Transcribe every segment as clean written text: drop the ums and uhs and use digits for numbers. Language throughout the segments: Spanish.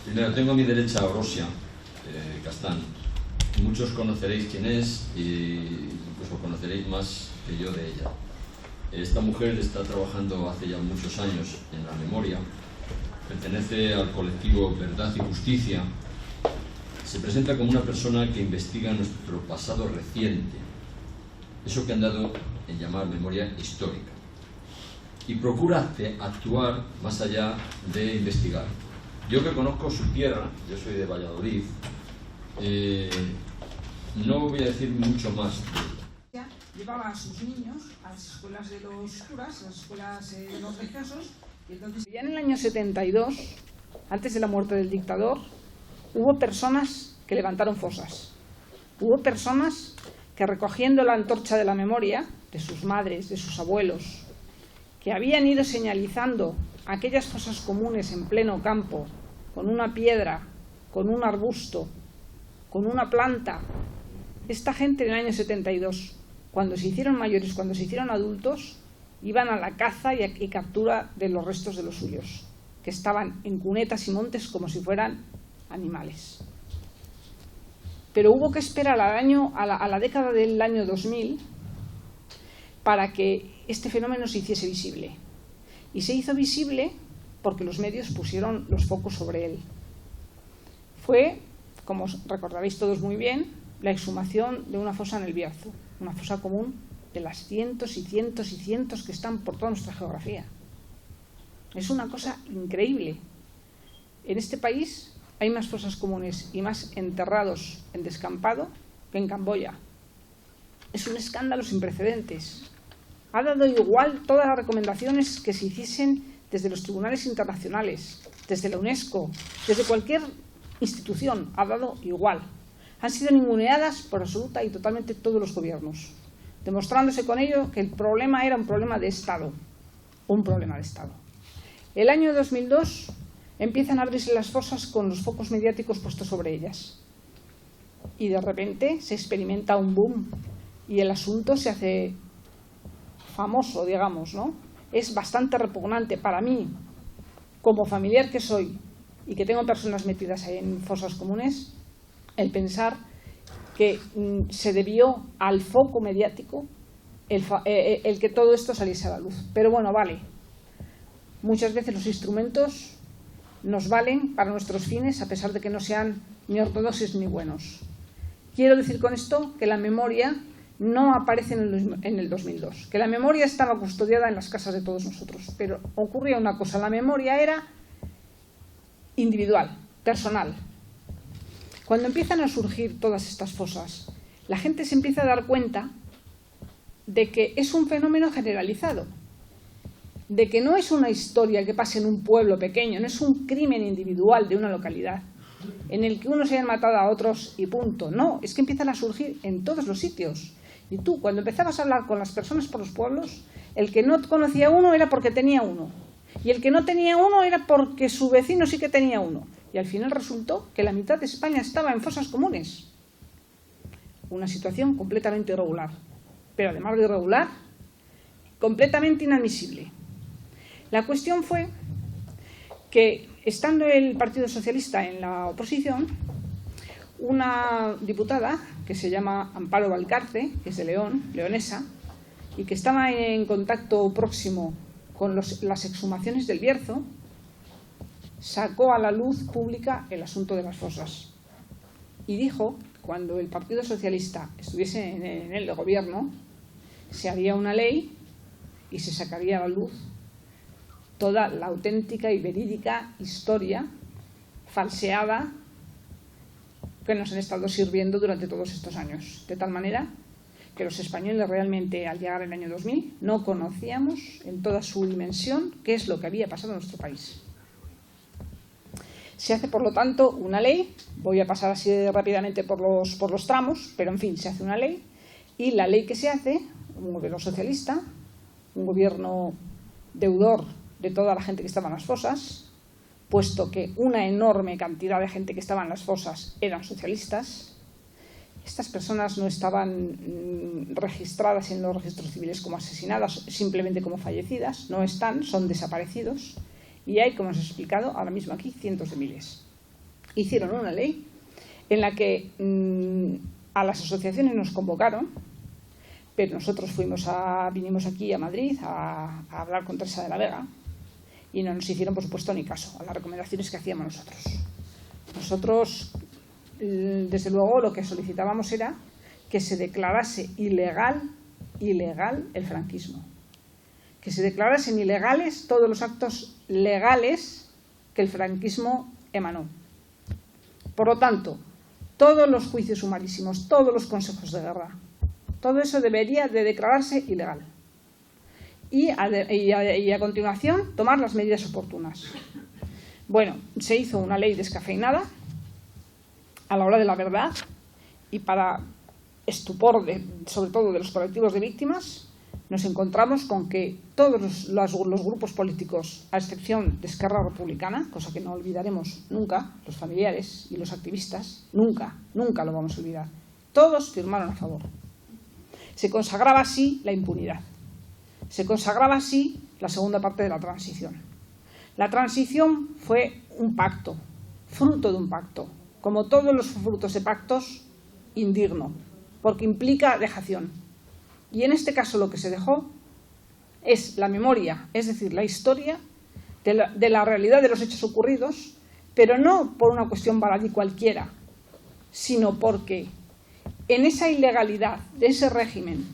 Primero, tengo a mi derecha a Orosia Castán. Muchos conoceréis quién es y incluso conoceréis más que yo de ella. Esta mujer está trabajando hace ya muchos años en la memoria, pertenece al colectivo Verdad y Justicia, se presenta como una persona que investiga nuestro pasado reciente, eso que han dado en llamar memoria histórica, y procura actuar más allá de investigar. Yo que conozco su tierra, yo soy de Valladolid, no voy a decir mucho más. Llevaba a sus niños a las escuelas de los curas, a las escuelas de los religiosos, y entonces ya en el año 72, antes de la muerte del dictador, hubo personas que levantaron fosas. Hubo personas que, recogiendo la antorcha de la memoria de sus madres, de sus abuelos, que habían ido señalizando aquellas fosas comunes en pleno campo, con una piedra, con un arbusto, con una planta. Esta gente en el año 72, cuando se hicieron mayores, cuando se hicieron adultos, iban a la caza y captura de los restos de los suyos, que estaban en cunetas y montes como si fueran animales. Pero hubo que esperar a la década del año 2000 para que este fenómeno se hiciese visible. Y se hizo visible porque los medios pusieron los focos sobre él. Fue, como recordaréis todos muy bien, la exhumación de una fosa en el Bierzo, una fosa común de las cientos y cientos y cientos que están por toda nuestra geografía. Es una cosa increíble. En este país hay más fosas comunes y más enterrados en descampado que en Camboya. Es un escándalo sin precedentes. Ha dado igual todas las recomendaciones que se hiciesen desde los tribunales internacionales, desde la UNESCO, desde cualquier institución, ha dado igual. Han sido ninguneadas por absoluta y totalmente todos los gobiernos, demostrándose con ello que el problema era un problema de Estado, un problema de Estado. El año 2002 empiezan a abrirse las fosas con los focos mediáticos puestos sobre ellas. Y de repente se experimenta un boom y el asunto se hace famoso, digamos, ¿no? Es bastante repugnante para mí, como familiar que soy y que tengo personas metidas en fosas comunes, el pensar que se debió al foco mediático el que todo esto saliese a la luz. Pero bueno, vale. Muchas veces los instrumentos nos valen para nuestros fines, a pesar de que no sean ni ortodoxos ni buenos. Quiero decir con esto que la memoria no aparece en el 2002, que la memoria estaba custodiada en las casas de todos nosotros, pero ocurría una cosa, la memoria era individual, personal. Cuando empiezan a surgir todas estas fosas, la gente se empieza a dar cuenta de que es un fenómeno generalizado, de que no es una historia que pase en un pueblo pequeño, no es un crimen individual de una localidad, en el que unos se hayan matado a otros y punto. No, es que empiezan a surgir en todos los sitios. Y tú, cuando empezabas a hablar con las personas por los pueblos, el que no conocía a uno era porque tenía uno. Y el que no tenía uno era porque su vecino sí que tenía uno. Y al final resultó que la mitad de España estaba en fosas comunes. Una situación completamente irregular. Pero además de irregular, completamente inadmisible. La cuestión fue que, estando el Partido Socialista en la oposición, una diputada que se llama Amparo Valcarce, que es de León, leonesa, y que estaba en contacto próximo con las exhumaciones del Bierzo, sacó a la luz pública el asunto de las fosas. Y dijo, cuando el Partido Socialista estuviese en el gobierno, se haría una ley y se sacaría a la luz toda la auténtica y verídica historia falseada que nos han estado sirviendo durante todos estos años. De tal manera que los españoles realmente, al llegar el año 2000, no conocíamos en toda su dimensión qué es lo que había pasado en nuestro país. Se hace, por lo tanto, una ley. Voy a pasar así rápidamente por los tramos, pero en fin, se hace una ley. Y la ley que se hace, un gobierno socialista, un gobierno deudor de toda la gente que estaba en las fosas, puesto que una enorme cantidad de gente que estaba en las fosas eran socialistas. Estas personas no estaban registradas en los registros civiles como asesinadas, simplemente como fallecidas, no están, son desaparecidos. Y hay, como os he explicado, ahora mismo aquí cientos de miles. hicieron una ley en la que a las asociaciones nos convocaron, pero nosotros vinimos aquí a Madrid a hablar con Teresa de la Vega y no nos hicieron, por supuesto, ni caso a las recomendaciones que hacíamos nosotros. Nosotros, desde luego, lo que solicitábamos era que se declarase ilegal el franquismo, que se declarasen ilegales todos los actos legales que el franquismo emanó. Por lo tanto, todos los juicios sumarísimos, todos los consejos de guerra, todo eso debería de declararse ilegal. Y a continuación tomar las medidas oportunas. Bueno, se hizo una ley descafeinada a la hora de la verdad y para estupor sobre todo de los colectivos de víctimas, nos encontramos con que todos los grupos políticos, a excepción de Esquerra Republicana, cosa que no olvidaremos nunca, los familiares y los activistas, nunca lo vamos a olvidar, todos firmaron a favor. Se consagraba así la impunidad. Se consagraba así la segunda parte de la transición. La transición fue un pacto, fruto de un pacto, como todos los frutos de pactos, indigno, porque implica dejación. Y en este caso lo que se dejó es la memoria, es decir, la historia de la realidad de los hechos ocurridos, pero no por una cuestión baladí cualquiera, sino porque en esa ilegalidad de ese régimen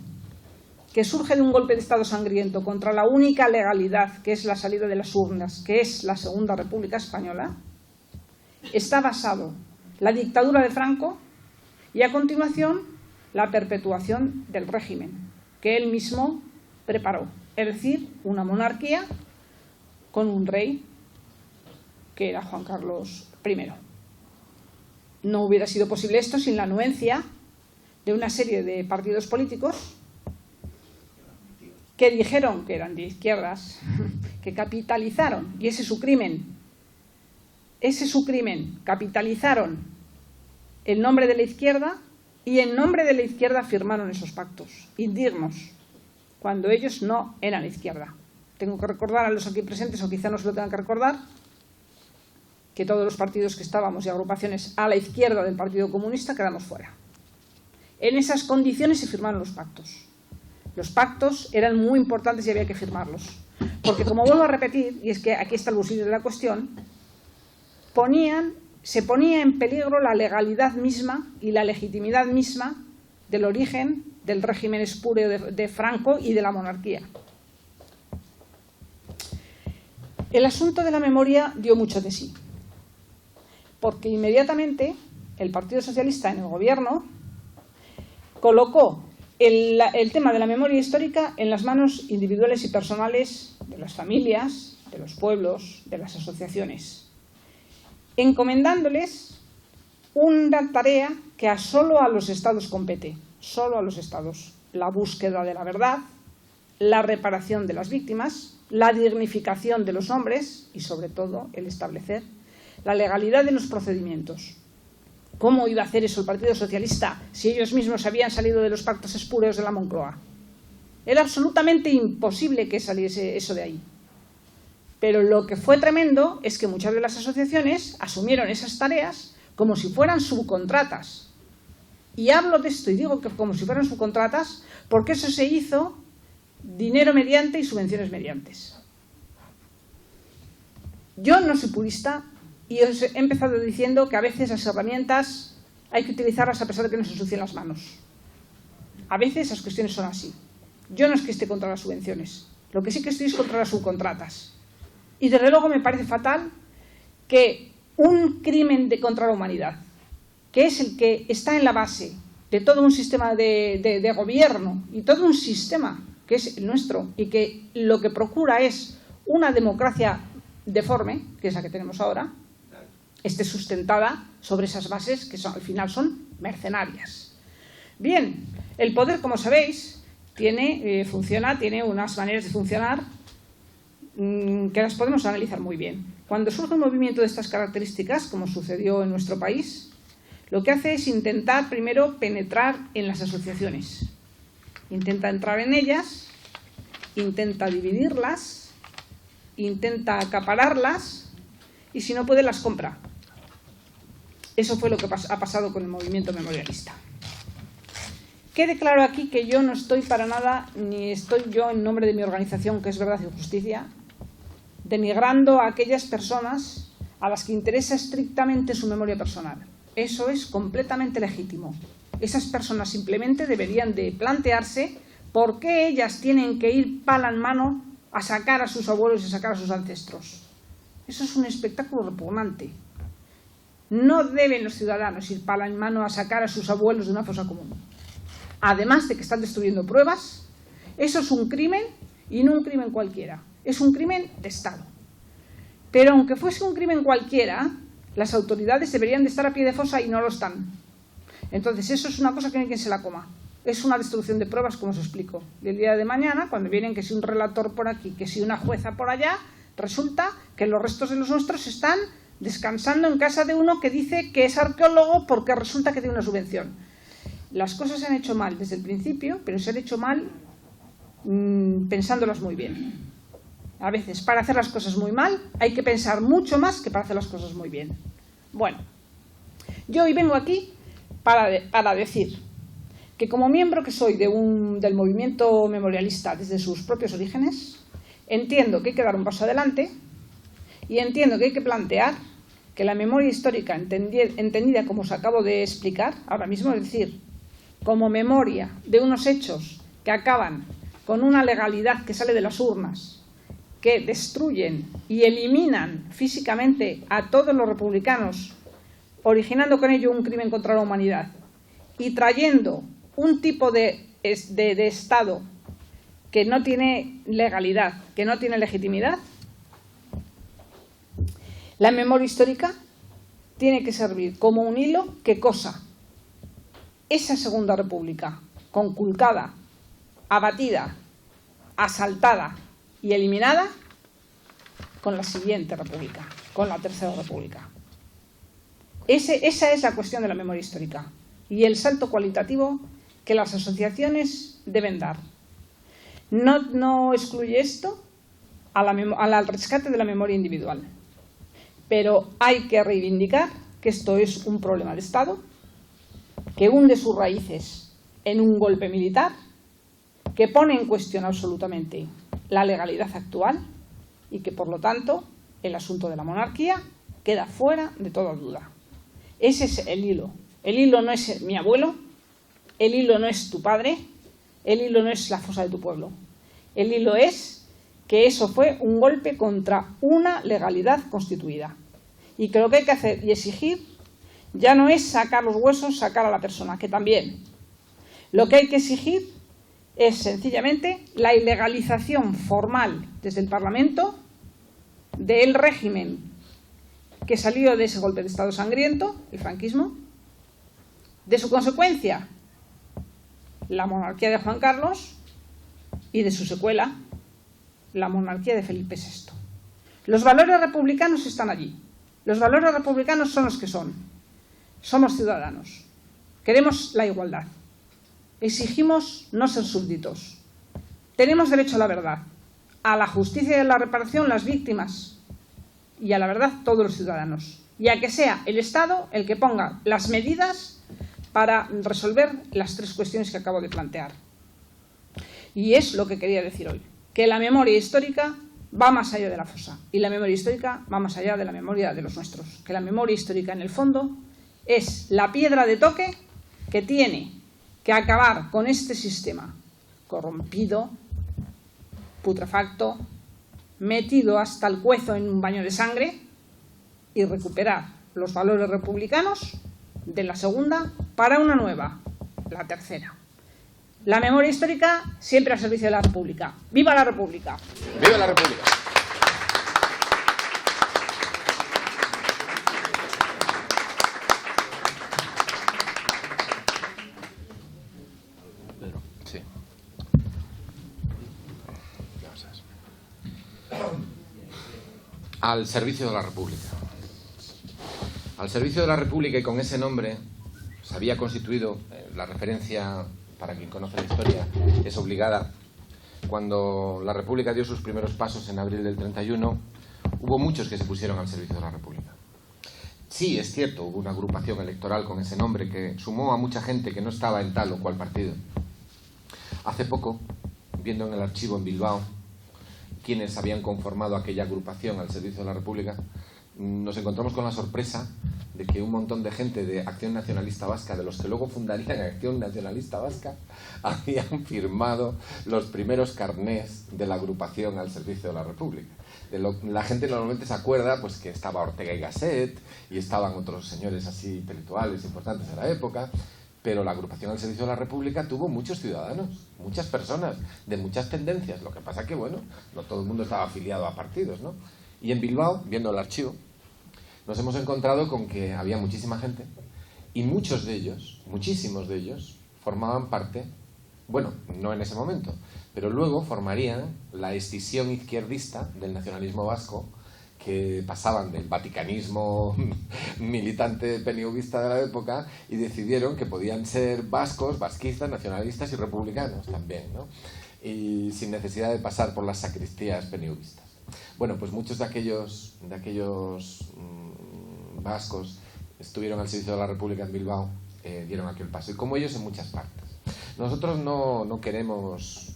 que surge de un golpe de Estado sangriento contra la única legalidad que es la salida de las urnas, que es la Segunda República Española, está basado la dictadura de Franco y a continuación la perpetuación del régimen que él mismo preparó, es decir, una monarquía con un rey que era Juan Carlos I. No hubiera sido posible esto sin la anuencia de una serie de partidos políticos que dijeron que eran de izquierdas, que capitalizaron, y ese es su crimen, capitalizaron el nombre de la izquierda y en nombre de la izquierda firmaron esos pactos indignos, cuando ellos no eran izquierda. Tengo que recordar a los aquí presentes, o quizá no se lo tengan que recordar, que todos los partidos que estábamos y agrupaciones a la izquierda del Partido Comunista quedamos fuera. En esas condiciones se firmaron los pactos. Los pactos eran muy importantes y había que firmarlos. Porque, como vuelvo a repetir, y es que aquí está el bolsillo de la cuestión, se ponía en peligro la legalidad misma y la legitimidad misma del origen del régimen espúreo de Franco y de la monarquía. El asunto de la memoria dio mucho de sí, porque inmediatamente el Partido Socialista en el gobierno colocó el tema de la memoria histórica en las manos individuales y personales de las familias, de los pueblos, de las asociaciones, encomendándoles una tarea que solo a los estados compete, solo a los estados: la búsqueda de la verdad, la reparación de las víctimas, la dignificación de los hombres y, sobre todo, el establecer la legalidad de los procedimientos. ¿Cómo iba a hacer eso el Partido Socialista si ellos mismos habían salido de los pactos espúreos de la Moncloa? Era absolutamente imposible que saliese eso de ahí. Pero lo que fue tremendo es que muchas de las asociaciones asumieron esas tareas como si fueran subcontratas. Y hablo de esto y digo que como si fueran subcontratas porque eso se hizo dinero mediante y subvenciones mediantes. Yo no soy purista y os he empezado diciendo que a veces las herramientas hay que utilizarlas a pesar de que no se ensucien las manos. A veces las cuestiones son así. Yo no es que esté contra las subvenciones, lo que sí que estoy es contra las subcontratas. Y desde luego me parece fatal que un crimen contra la humanidad, que es el que está en la base de todo un sistema de gobierno y todo un sistema que es el nuestro y que lo que procura es una democracia deforme, que es la que tenemos ahora, esté sustentada sobre esas bases que al final son mercenarias. Bien, el poder, como sabéis, tiene unas maneras de funcionar que las podemos analizar muy bien. Cuando surge un movimiento de estas características, como sucedió en nuestro país, lo que hace es intentar primero penetrar en las asociaciones. Intenta entrar en ellas, intenta dividirlas, intenta acapararlas y si no puede las compra. Eso fue lo que ha pasado con el movimiento memorialista. Quede claro aquí que yo no estoy para nada, ni estoy yo en nombre de mi organización, que es Verdad y Justicia, denigrando a aquellas personas a las que interesa estrictamente su memoria personal. Eso es completamente legítimo. Esas personas simplemente deberían de plantearse por qué ellas tienen que ir pala en mano a sacar a sus abuelos y a sacar a sus ancestros. Eso es un espectáculo repugnante. No deben los ciudadanos ir pala en mano a sacar a sus abuelos de una fosa común. Además de que están destruyendo pruebas, eso es un crimen, y no un crimen cualquiera. Es un crimen de Estado. Pero aunque fuese un crimen cualquiera, las autoridades deberían de estar a pie de fosa y no lo están. Entonces eso es una cosa que no hay quien se la coma. Es una destrucción de pruebas, como os explico. Y el día de mañana, cuando vienen que si un relator por aquí, que si una jueza por allá, resulta que los restos de los nuestros están descansando en casa de uno que dice que es arqueólogo porque resulta que tiene una subvención. Las cosas se han hecho mal desde el principio, pero se han hecho mal pensándolas muy bien. A veces, para hacer las cosas muy mal, hay que pensar mucho más que para hacer las cosas muy bien. Bueno, yo hoy vengo aquí para decir que como miembro que soy del movimiento memorialista desde sus propios orígenes, entiendo que hay que dar un paso adelante y entiendo que hay que plantear que la memoria histórica entendida como os acabo de explicar ahora mismo, es decir, como memoria de unos hechos que acaban con una legalidad que sale de las urnas, que destruyen y eliminan físicamente a todos los republicanos, originando con ello un crimen contra la humanidad y trayendo un tipo de Estado que no tiene legalidad, que no tiene legitimidad. La memoria histórica tiene que servir como un hilo que cosa esa Segunda República conculcada, abatida, asaltada y eliminada con la siguiente república, con la Tercera República. Esa es la cuestión de la memoria histórica y el salto cualitativo que las asociaciones deben dar. No excluye esto al rescate de la memoria individual, pero hay que reivindicar que esto es un problema de Estado, que hunde sus raíces en un golpe militar, que pone en cuestión absolutamente la legalidad actual y que, por lo tanto, el asunto de la monarquía queda fuera de toda duda. Ese es el hilo. El hilo no es mi abuelo, el hilo no es tu padre, el hilo no es la fosa de tu pueblo. El hilo es que eso fue un golpe contra una legalidad constituida. Y que lo que hay que hacer y exigir ya no es sacar los huesos, sacar a la persona, que también. Lo que hay que exigir es sencillamente la ilegalización formal desde el Parlamento del régimen que salió de ese golpe de Estado sangriento, el franquismo, de su consecuencia, la monarquía de Juan Carlos, y de su secuela, la monarquía de Felipe VI. Los valores republicanos están allí. Los valores republicanos son los que son. Somos ciudadanos. Queremos la igualdad. Exigimos no ser súbditos. Tenemos derecho a la verdad, a la justicia y a la reparación las víctimas y a la verdad todos los ciudadanos. Y a que sea el Estado el que ponga las medidas para resolver las tres cuestiones que acabo de plantear. Y es lo que quería decir hoy, que la memoria histórica va más allá de la fosa y la memoria histórica va más allá de la memoria de los nuestros. Que la memoria histórica, en el fondo, es la piedra de toque que tiene que acabar con este sistema corrompido, putrefacto, metido hasta el cuezo en un baño de sangre y recuperar los valores republicanos de la segunda para una nueva, la tercera. La memoria histórica siempre al servicio de la República. ¡Viva la República! ¡Viva la República! Sí. Al servicio de la República. Al servicio de la República, y con ese nombre se había constituido la referencia. Para quien conoce la historia, es obligada. Cuando la República dio sus primeros pasos en abril del 31, hubo muchos que se pusieron al servicio de la República. Sí, es cierto, hubo una agrupación electoral con ese nombre que sumó a mucha gente que no estaba en tal o cual partido. Hace poco, viendo en el archivo en Bilbao quienes habían conformado aquella agrupación al servicio de la República, nos encontramos con la sorpresa de que un montón de gente de Acción Nacionalista Vasca, de los que luego fundarían Acción Nacionalista Vasca, habían firmado los primeros carnés de la agrupación al servicio de la República. La gente normalmente se acuerda pues que estaba Ortega y Gasset y estaban otros señores así intelectuales importantes de la época, pero la agrupación al servicio de la República tuvo muchos ciudadanos, muchas personas de muchas tendencias. Lo que pasa que, bueno, no todo el mundo estaba afiliado a partidos, ¿no? Y en Bilbao, viendo el archivo, nos hemos encontrado con que había muchísima gente y muchos de ellos, muchísimos de ellos, formaban parte, bueno, no en ese momento, pero luego formarían la escisión izquierdista del nacionalismo vasco, que pasaban del vaticanismo militante peniuvista de la época y decidieron que podían ser vascos, vasquistas, nacionalistas y republicanos también, ¿no? Y sin necesidad de pasar por las sacristías peniuvistas. Bueno, pues muchos de aquellos vascos estuvieron al servicio de la República en Bilbao, dieron aquel paso, y como ellos en muchas partes. Nosotros no queremos,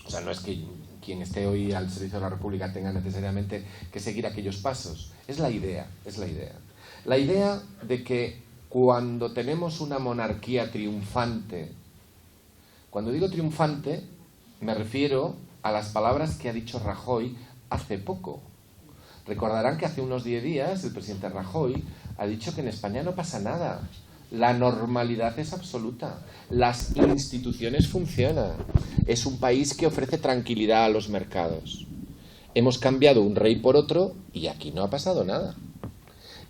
o sea, no es que quien esté hoy al servicio de la República tenga necesariamente que seguir aquellos pasos, es la idea. La idea de que cuando tenemos una monarquía triunfante, cuando digo triunfante, me refiero a las palabras que ha dicho Rajoy hace poco. Recordarán que hace unos 10 días el presidente Rajoy ha dicho que en España no pasa nada. La normalidad es absoluta. Las instituciones funcionan. Es un país que ofrece tranquilidad a los mercados. Hemos cambiado un rey por otro y aquí no ha pasado nada.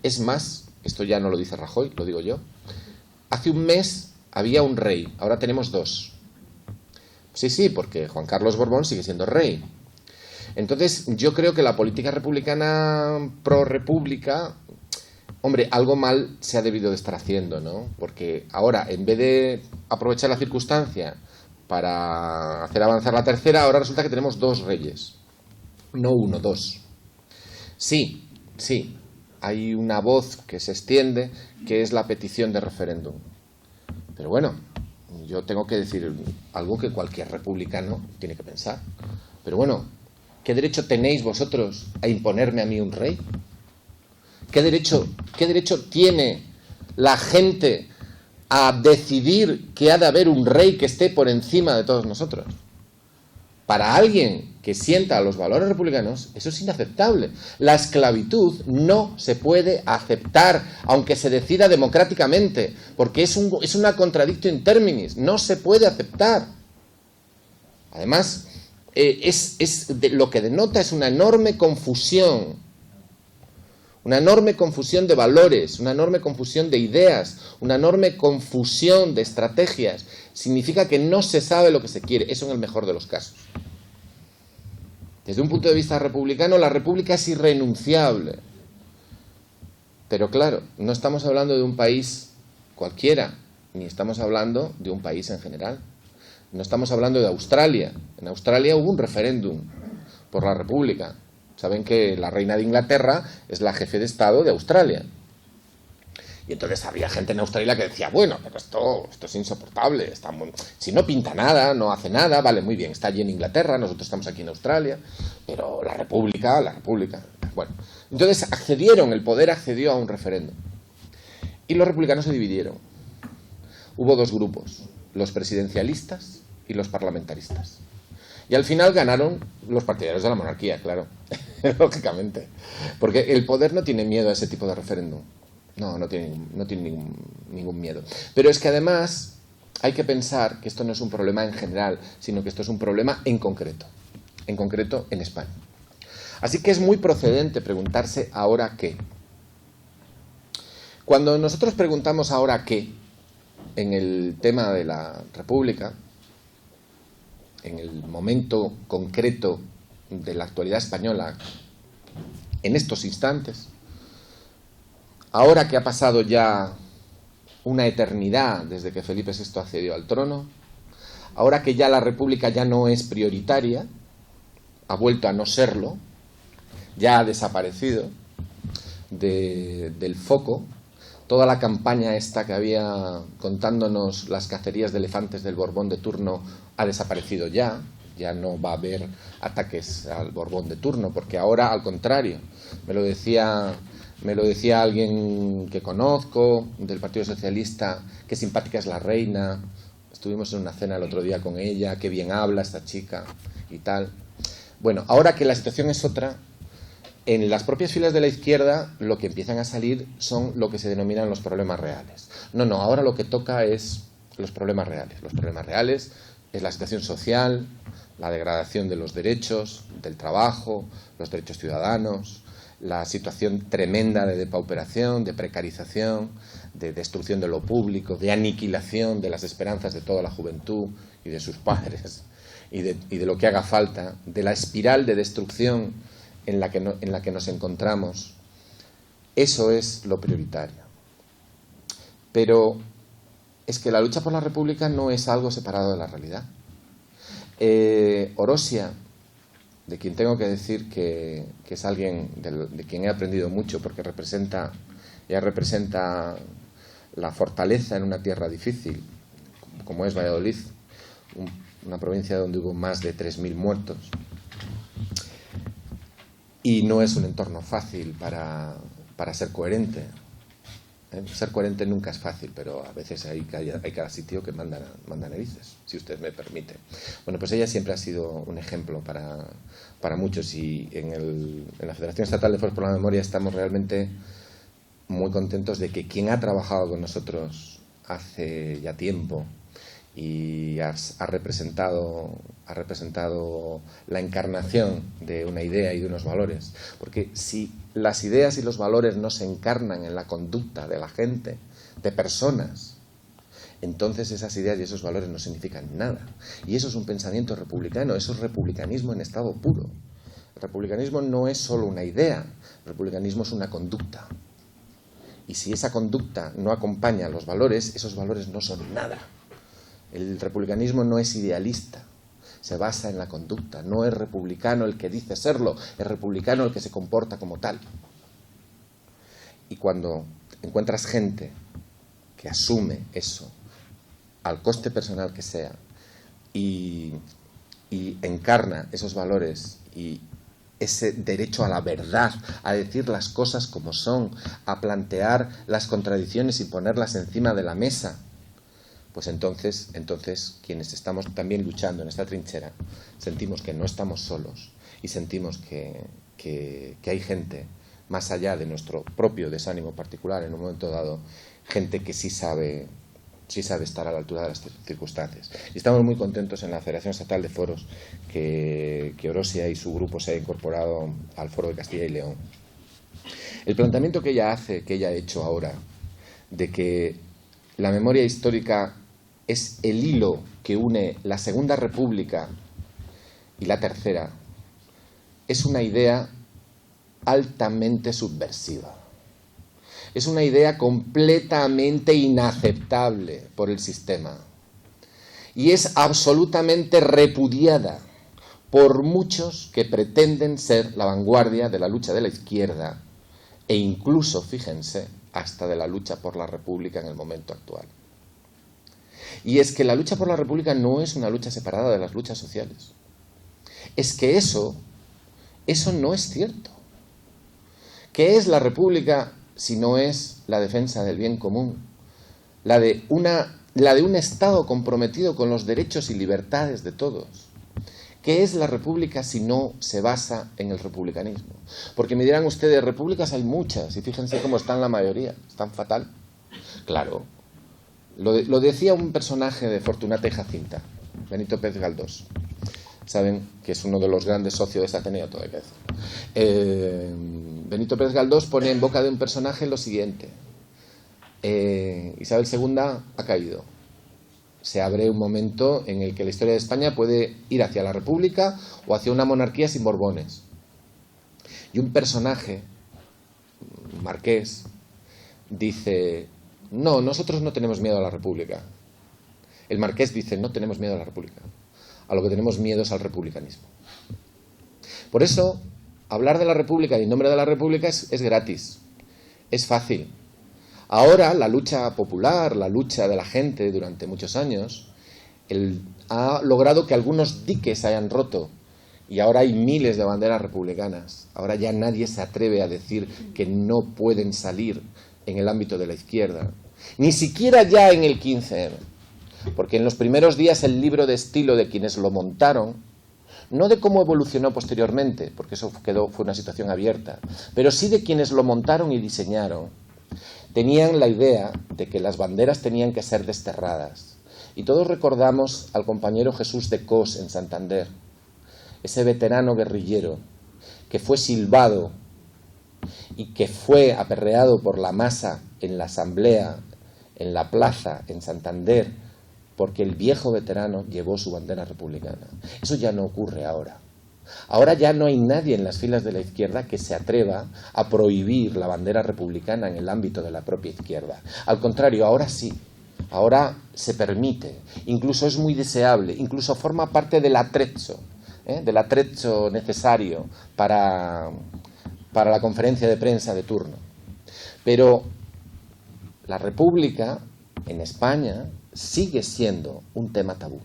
Es más, esto ya no lo dice Rajoy, lo digo yo. Hace un mes había un rey, ahora tenemos 2. Sí, porque Juan Carlos Borbón sigue siendo rey. Entonces, yo creo que la política republicana pro-república, hombre, algo mal se ha debido de estar haciendo, ¿no? Porque ahora, en vez de aprovechar la circunstancia para hacer avanzar la tercera, ahora resulta que tenemos 2 reyes. No 1, 2. Sí, hay una voz que se extiende, que es la petición de referéndum. Pero bueno, yo tengo que decir algo que cualquier republicano tiene que pensar. Pero bueno, ¿qué derecho tenéis vosotros a imponerme a mí un rey? ¿Qué derecho tiene la gente a decidir que ha de haber un rey que esté por encima de todos nosotros? Para alguien que sienta los valores republicanos, eso es inaceptable. La esclavitud no se puede aceptar, aunque se decida democráticamente, porque es una contradictio in terminis, no se puede aceptar. Además, lo que denota es una enorme confusión de valores, una enorme confusión de ideas, una enorme confusión de estrategias. Significa que no se sabe lo que se quiere, eso en el mejor de los casos. Desde un punto de vista republicano, la república es irrenunciable. Pero claro, no estamos hablando de un país cualquiera, ni estamos hablando de un país en general. No estamos hablando de Australia. En Australia hubo un referéndum por la república. Saben que la reina de Inglaterra es la jefe de Estado de Australia. Y entonces había gente en Australia que decía, bueno, pero esto es insoportable. Si no pinta nada, no hace nada, vale, muy bien, está allí en Inglaterra, nosotros estamos aquí en Australia, pero la república. Bueno, entonces el poder accedió a un referéndum. Y los republicanos se dividieron. Hubo 2 grupos, los presidencialistas y los parlamentaristas. Y al final ganaron los partidarios de la monarquía, claro, lógicamente. Porque el poder no tiene miedo a ese tipo de referéndum. No tiene ningún miedo. Pero es que además hay que pensar que esto no es un problema en general, sino que esto es un problema en concreto en España. Así que es muy procedente preguntarse ¿ahora qué? Cuando nosotros preguntamos ¿ahora qué? En el tema de la República, en el momento concreto de la actualidad española, en estos instantes, ahora que ha pasado ya una eternidad desde que Felipe VI accedió al trono, ahora que ya la República ya no es prioritaria, ha vuelto a no serlo, ya ha desaparecido, del foco. Toda la campaña esta que había contándonos las cacerías de elefantes del Borbón de turno ha desaparecido ya. Ya no va a haber ataques al Borbón de turno, porque ahora, al contrario, me lo decía alguien que conozco del Partido Socialista, qué simpática es la reina. Estuvimos en una cena el otro día con ella, qué bien habla esta chica y tal. Bueno, ahora que la situación es otra, en las propias filas de la izquierda lo que empiezan a salir son lo que se denominan los problemas reales. No, ahora lo que toca es los problemas reales. Los problemas reales es la situación social, la degradación de los derechos, del trabajo, los derechos ciudadanos, la situación tremenda de depauperación, de precarización, de destrucción de lo público, de aniquilación de las esperanzas de toda la juventud y de sus padres, y de lo que haga falta, de la espiral de destrucción en la que nos encontramos. Eso es lo prioritario. Pero es que la lucha por la República no es algo separado de la realidad. Orosia, de quien tengo que decir que es alguien de quien he aprendido mucho, porque ella representa la fortaleza en una tierra difícil, como es Valladolid, una provincia donde hubo más de 3.000 muertos. Y no es un entorno fácil para ser coherente. Ser coherente nunca es fácil, pero a veces hay cada sitio que manda narices, si usted me permite. Bueno, pues ella siempre ha sido un ejemplo para muchos, y en la Federación Estatal de Foros por la Memoria estamos realmente muy contentos de que quien ha trabajado con nosotros hace ya tiempo y ha representado la encarnación de una idea y de unos valores. Porque si las ideas y los valores no se encarnan en la conducta de la gente, de personas, entonces esas ideas y esos valores no significan nada. Y eso es un pensamiento republicano, eso es republicanismo en estado puro. El republicanismo no es solo una idea, el republicanismo es una conducta. Y si esa conducta no acompaña los valores, esos valores no son nada. El republicanismo no es idealista, se basa en la conducta. No es republicano el que dice serlo, es republicano el que se comporta como tal. Y cuando encuentras gente que asume eso, al coste personal que sea, y encarna esos valores y ese derecho a la verdad, a decir las cosas como son, a plantear las contradicciones y ponerlas encima de la mesa, pues entonces quienes estamos también luchando en esta trinchera sentimos que no estamos solos y sentimos que hay gente más allá de nuestro propio desánimo particular en un momento dado, gente que sí sabe estar a la altura de las circunstancias. Y estamos muy contentos en la Federación Estatal de Foros que Orosia y su grupo se haya incorporado al Foro de Castilla y León. El planteamiento que ella ha hecho ahora, de que la memoria histórica es el hilo que une la Segunda República y la Tercera, es una idea altamente subversiva. Es una idea completamente inaceptable por el sistema. Y es absolutamente repudiada por muchos que pretenden ser la vanguardia de la lucha de la izquierda e incluso, fíjense, hasta de la lucha por la República en el momento actual. Y es que la lucha por la República no es una lucha separada de las luchas sociales. Es que eso no es cierto. ¿Qué es la República si no es la defensa del bien común? La de un Estado comprometido con los derechos y libertades de todos. ¿Qué es la República si no se basa en el republicanismo? Porque me dirán ustedes, repúblicas hay muchas, y fíjense cómo están la mayoría, están fatal. Claro, lo decía un personaje de Fortunata y Jacinta, Benito Pérez Galdós. Saben que es uno de los grandes socios de ese Ateneo, todo hay que decir. Benito Pérez Galdós pone en boca de un personaje lo siguiente: Isabel II ha caído. Se abre un momento en el que la historia de España puede ir hacia la República o hacia una monarquía sin Borbones. Y un personaje, un marqués, dice: no, nosotros no tenemos miedo a la República. El marqués dice: no tenemos miedo a la República. A lo que tenemos miedo es al republicanismo. Por eso, hablar de la República y en nombre de la República es gratis. es fácil. Ahora la lucha popular, la lucha de la gente durante muchos años, ha logrado que algunos diques se hayan roto y ahora hay miles de banderas republicanas. Ahora ya nadie se atreve a decir que no pueden salir en el ámbito de la izquierda, ni siquiera ya en el 15M, porque en los primeros días el libro de estilo de quienes lo montaron, no de cómo evolucionó posteriormente, porque eso fue una situación abierta, pero sí de quienes lo montaron y diseñaron, tenían la idea de que las banderas tenían que ser desterradas. Y todos recordamos al compañero Jesús de Cos en Santander, ese veterano guerrillero que fue silbado y que fue aperreado por la masa en la asamblea, en la plaza, en Santander, porque el viejo veterano llevó su bandera republicana. Eso ya no ocurre ahora. Ahora ya no hay nadie en las filas de la izquierda que se atreva a prohibir la bandera republicana en el ámbito de la propia izquierda. Al contrario, ahora sí. Ahora se permite, incluso es muy deseable, incluso forma parte del atrezzo necesario para la conferencia de prensa de turno. Pero la República en España sigue siendo un tema tabú,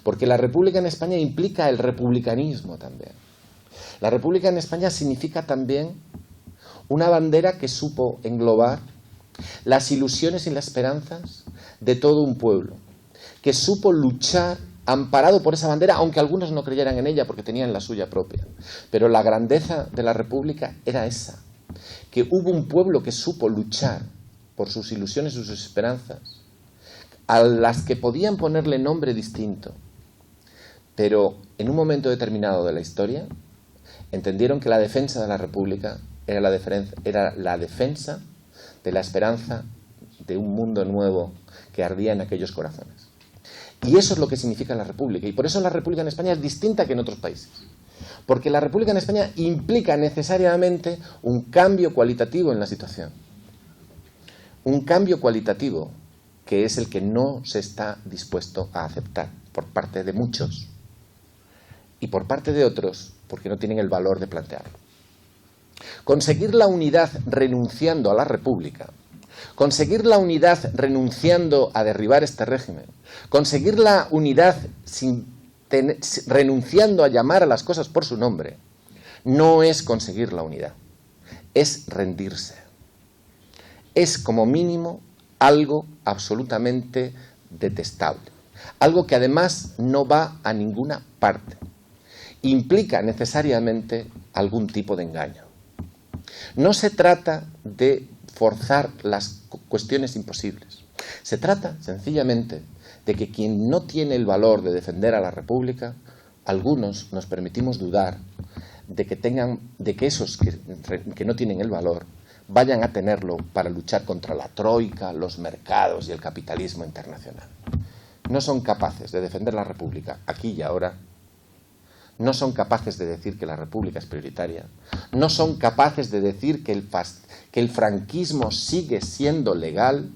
porque la República en España implica el republicanismo también. La República en España significa también una bandera que supo englobar las ilusiones y las esperanzas de todo un pueblo, que supo luchar amparado por esa bandera, aunque algunos no creyeran en ella porque tenían la suya propia. Pero la grandeza de la República era esa, que hubo un pueblo que supo luchar por sus ilusiones y sus esperanzas, a las que podían ponerle nombre distinto, pero en un momento determinado de la historia entendieron que la defensa de la República era la defensa de la esperanza de un mundo nuevo que ardía en aquellos corazones. Y eso es lo que significa la República. Y por eso la República en España es distinta que en otros países. Porque la República en España implica necesariamente un cambio cualitativo en la situación. Un cambio cualitativo que es el que no se está dispuesto a aceptar por parte de muchos y por parte de otros porque no tienen el valor de plantearlo. Conseguir la unidad renunciando a la República, conseguir la unidad renunciando a derribar este régimen, conseguir la unidad renunciando a llamar a las cosas por su nombre, no es conseguir la unidad, es rendirse. Es como mínimo algo absolutamente detestable, algo que además no va a ninguna parte, implica necesariamente algún tipo de engaño. No se trata de forzar las cuestiones imposibles. Se trata, sencillamente, de que quien no tiene el valor de defender a la República, algunos nos permitimos dudar de que esos que no tienen el valor vayan a tenerlo para luchar contra la troika, los mercados y el capitalismo internacional. No son capaces de defender la República aquí y ahora. No son capaces de decir que la República es prioritaria. No son capaces de decir que el franquismo sigue siendo legal.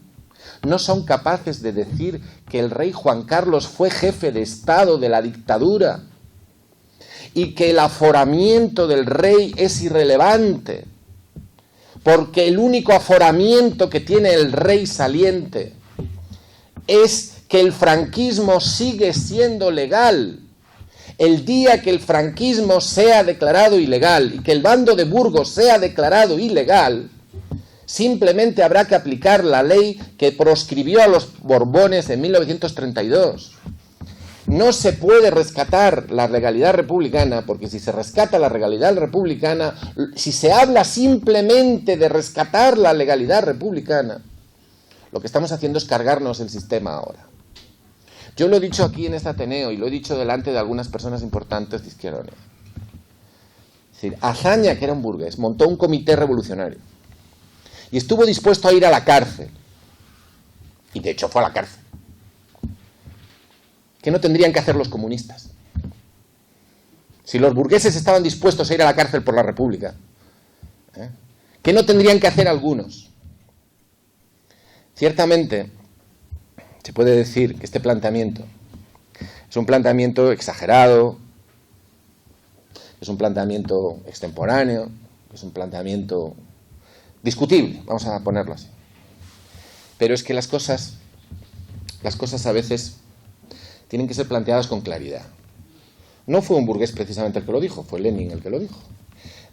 No son capaces de decir que el rey Juan Carlos fue jefe de Estado de la dictadura y que el aforamiento del rey es irrelevante, porque el único aforamiento que tiene el rey saliente es que el franquismo sigue siendo legal. El día que el franquismo sea declarado ilegal y que el bando de Burgos sea declarado ilegal, simplemente habrá que aplicar la ley que proscribió a los Borbones en 1932. No se puede rescatar la legalidad republicana, porque si se rescata la legalidad republicana, si se habla simplemente de rescatar la legalidad republicana, lo que estamos haciendo es cargarnos el sistema ahora. Yo lo he dicho aquí en este Ateneo y lo he dicho delante de algunas personas importantes de Izquierda Unida. Es decir, Azaña, que era un burgués, montó un comité revolucionario y estuvo dispuesto a ir a la cárcel. Y de hecho fue a la cárcel. ¿Qué no tendrían que hacer los comunistas? Si los burgueses estaban dispuestos a ir a la cárcel por la República, ¿qué no tendrían que hacer algunos? Ciertamente, se puede decir que este planteamiento es un planteamiento exagerado, es un planteamiento extemporáneo, es un planteamiento Discutible, vamos a ponerlo así. Pero es que las cosas a veces tienen que ser planteadas con claridad. No fue un burgués precisamente el que lo dijo, fue Lenin el que lo dijo.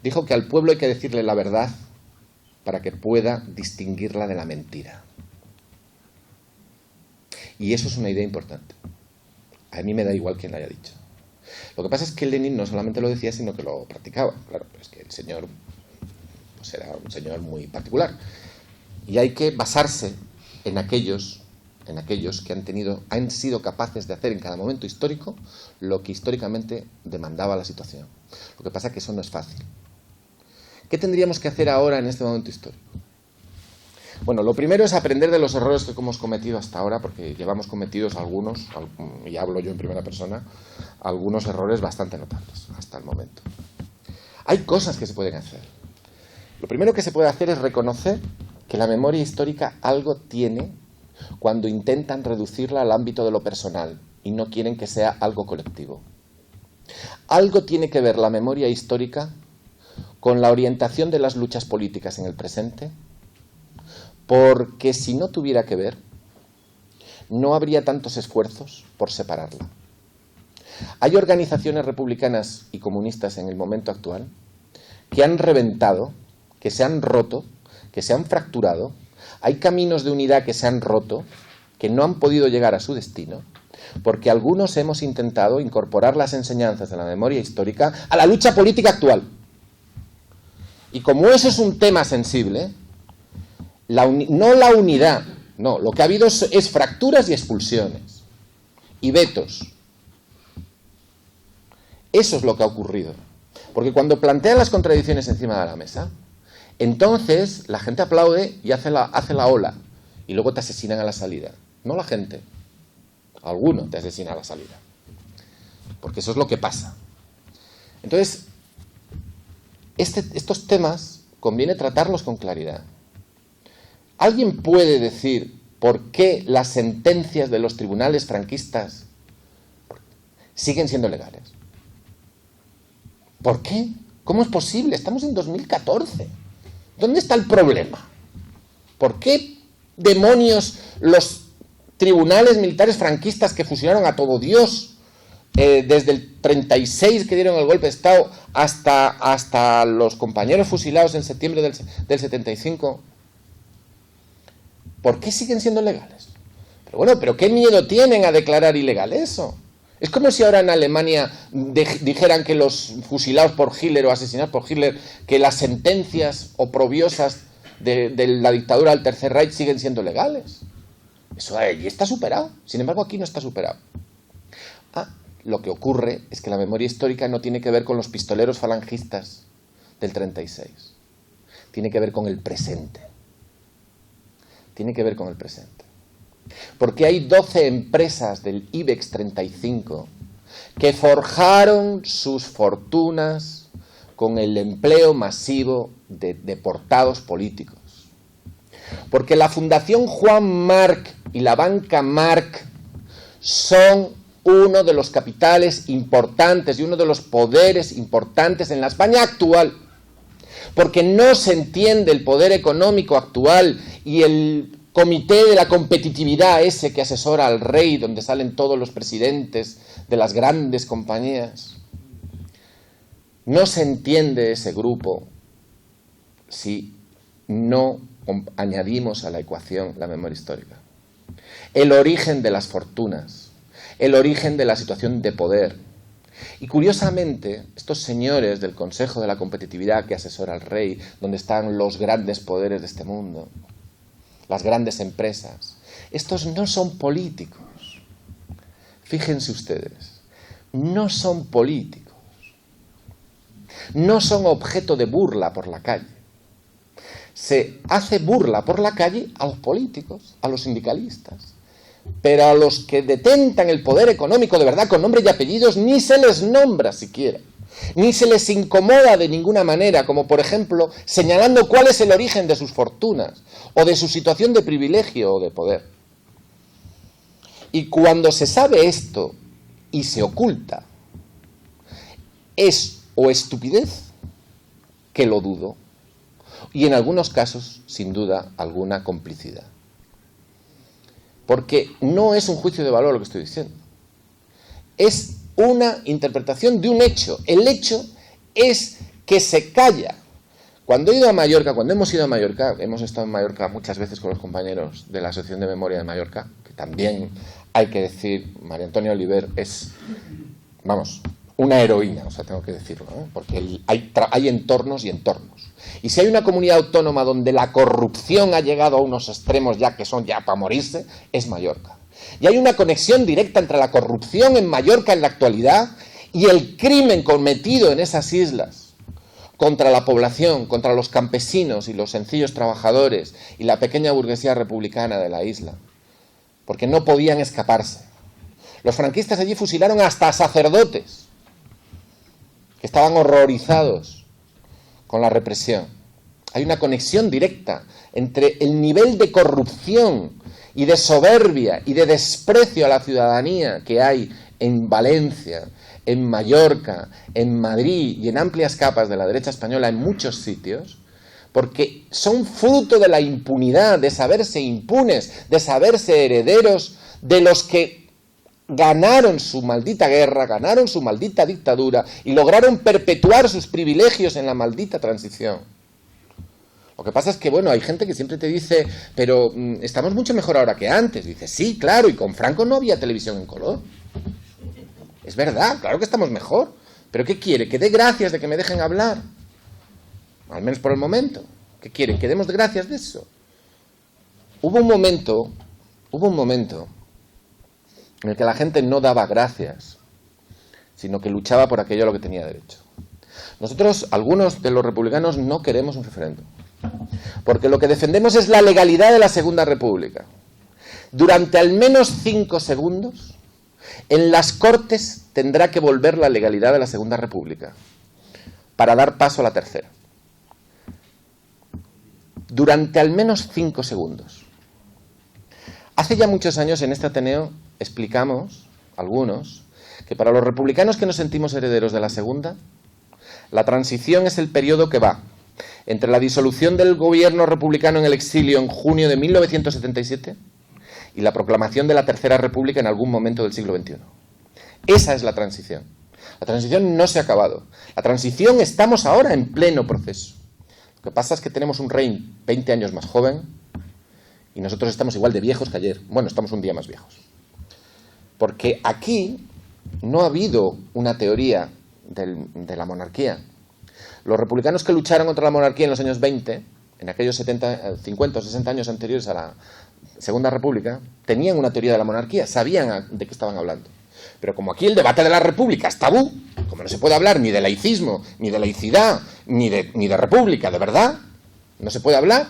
Dijo que al pueblo hay que decirle la verdad para que pueda distinguirla de la mentira. Y eso es una idea importante. A mí me da igual quién la haya dicho. Lo que pasa es que Lenin no solamente lo decía, sino que lo practicaba. Claro, es que el señor pues era un señor muy particular. Y hay que basarse en aquellos que han sido capaces de hacer en cada momento histórico lo que históricamente demandaba la situación. Lo que pasa es que eso no es fácil. ¿Qué tendríamos que hacer ahora en este momento histórico? Bueno, lo primero es aprender de los errores que hemos cometido hasta ahora, porque llevamos cometidos algunos, y hablo yo en primera persona, algunos errores bastante notables hasta el momento. Hay cosas que se pueden hacer. Lo primero que se puede hacer es reconocer que la memoria histórica algo tiene cuando intentan reducirla al ámbito de lo personal y no quieren que sea algo colectivo. Algo tiene que ver la memoria histórica con la orientación de las luchas políticas en el presente, porque si no tuviera que ver, no habría tantos esfuerzos por separarla. Hay organizaciones republicanas y comunistas en el momento actual que han reventado, que se han roto, que se han fracturado. Hay caminos de unidad que se han roto, que no han podido llegar a su destino, porque algunos hemos intentado incorporar las enseñanzas de la memoria histórica a la lucha política actual. Y como eso es un tema sensible, no la unidad, no, lo que ha habido es fracturas y expulsiones, y vetos. Eso es lo que ha ocurrido. Porque cuando plantean las contradicciones encima de la mesa, entonces la gente aplaude y hace la ola, y luego te asesinan a la salida. No la gente, alguno te asesina a la salida. Porque eso es lo que pasa. Entonces, estos temas conviene tratarlos con claridad. ¿Alguien puede decir por qué las sentencias de los tribunales franquistas siguen siendo legales? ¿Por qué? ¿Cómo es posible? Estamos en 2014. ¿Dónde está el problema? ¿Por qué demonios los tribunales militares franquistas que fusilaron a todo Dios desde el 36 que dieron el golpe de Estado hasta los compañeros fusilados en septiembre del 75, ¿por qué siguen siendo legales? Pero bueno, ¿pero qué miedo tienen a declarar ilegal eso? Es como si ahora en Alemania dijeran que los fusilados por Hitler o asesinados por Hitler, que las sentencias oprobiosas de la dictadura del Tercer Reich siguen siendo legales. Eso allí está superado. Sin embargo, aquí no está superado. Lo que ocurre es que la memoria histórica no tiene que ver con los pistoleros falangistas del 36. Tiene que ver con el presente. Tiene que ver con el presente. Porque hay 12 empresas del IBEX 35 que forjaron sus fortunas con el empleo masivo de deportados políticos. Porque la Fundación Juan March y la Banca March son uno de los capitales importantes y uno de los poderes importantes en la España actual. Porque no se entiende el poder económico actual y el comité de la competitividad ese que asesora al rey, donde salen todos los presidentes de las grandes compañías. No se entiende ese grupo si no añadimos a la ecuación la memoria histórica. El origen de las fortunas, el origen de la situación de poder. Y curiosamente, estos señores del Consejo de la Competitividad que asesora al rey, donde están los grandes poderes de este mundo, las grandes empresas, estos no son políticos. Fíjense ustedes, no son políticos. No son objeto de burla por la calle. Se hace burla por la calle a los políticos, a los sindicalistas. Pero a los que detentan el poder económico de verdad con nombres y apellidos ni se les nombra siquiera. Ni se les incomoda de ninguna manera, como por ejemplo señalando cuál es el origen de sus fortunas o de su situación de privilegio o de poder. Y cuando se sabe esto y se oculta, es o estupidez, que lo dudo, y en algunos casos, sin duda, alguna complicidad. Porque no es un juicio de valor lo que estoy diciendo. Es una interpretación de un hecho. El hecho es que se calla. Cuando he ido a Mallorca, cuando hemos ido a Mallorca, hemos estado en Mallorca muchas veces con los compañeros de la Asociación de Memoria de Mallorca, que también hay que decir, María Antonia Oliver es, vamos, una heroína, o sea, tengo que decirlo, ¿eh? Porque hay entornos y entornos. Y si hay una comunidad autónoma donde la corrupción ha llegado a unos extremos ya que son ya para morirse, es Mallorca. Y hay una conexión directa entre la corrupción en Mallorca en la actualidad y el crimen cometido en esas islas contra la población, contra los campesinos y los sencillos trabajadores y la pequeña burguesía republicana de la isla, porque no podían escaparse. Los franquistas allí fusilaron hasta sacerdotes, que estaban horrorizados con la represión. Hay una conexión directa entre el nivel de corrupción y de soberbia y de desprecio a la ciudadanía que hay en Valencia, en Mallorca, en Madrid y en amplias capas de la derecha española en muchos sitios, porque son fruto de la impunidad, de saberse impunes, de saberse herederos de los que ganaron su maldita guerra, ganaron su maldita dictadura y lograron perpetuar sus privilegios en la maldita transición. Lo que pasa es que, bueno, hay gente que siempre te dice, pero estamos mucho mejor ahora que antes. Dice, sí, claro, y con Franco no había televisión en color. Es verdad, claro que estamos mejor. ¿Pero qué quiere? ¿Que dé gracias de que me dejen hablar? Al menos por el momento. ¿Qué quiere? ¿Que demos gracias de eso? Hubo un momento en el que la gente no daba gracias, sino que luchaba por aquello a lo que tenía derecho. Nosotros, algunos de los republicanos, no queremos un referéndum, porque lo que defendemos es la legalidad de la Segunda República. Durante al menos 5 segundos, en las Cortes tendrá que volver la legalidad de la Segunda República para dar paso a la tercera. Durante al menos 5 segundos. Hace ya muchos años en este Ateneo explicamos, algunos, que para los republicanos que nos sentimos herederos de la Segunda, la transición es el periodo que va entre la disolución del gobierno republicano en el exilio en junio de 1977 y la proclamación de la Tercera República en algún momento del siglo XXI. Esa es la transición. La transición no se ha acabado. La transición estamos ahora en pleno proceso. Lo que pasa es que tenemos un rey 20 años más joven y nosotros estamos igual de viejos que ayer. Bueno, estamos un día más viejos. Porque aquí no ha habido una teoría de la monarquía. Los republicanos que lucharon contra la monarquía en los años 20, en aquellos 50 o 60 años anteriores a la Segunda República, tenían una teoría de la monarquía, sabían de qué estaban hablando. Pero como aquí el debate de la república es tabú, como no se puede hablar ni de laicismo, ni de laicidad, ni de república, de verdad, no se puede hablar.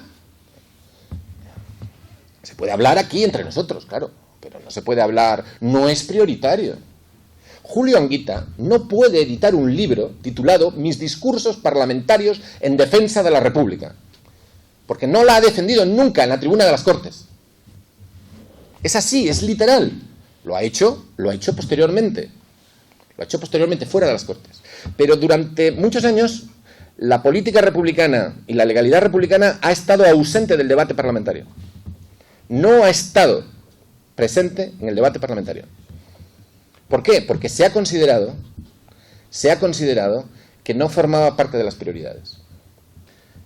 Se puede hablar aquí entre nosotros, claro, pero no se puede hablar, no es prioritario. Julio Anguita no puede editar un libro titulado Mis discursos parlamentarios en defensa de la República, porque no la ha defendido nunca en la tribuna de las Cortes. Es así, es literal. Lo ha hecho posteriormente. Lo ha hecho posteriormente fuera de las Cortes. Pero durante muchos años la política republicana y la legalidad republicana ha estado ausente del debate parlamentario. No ha estado presente en el debate parlamentario. ¿Por qué? Porque se ha considerado que no formaba parte de las prioridades.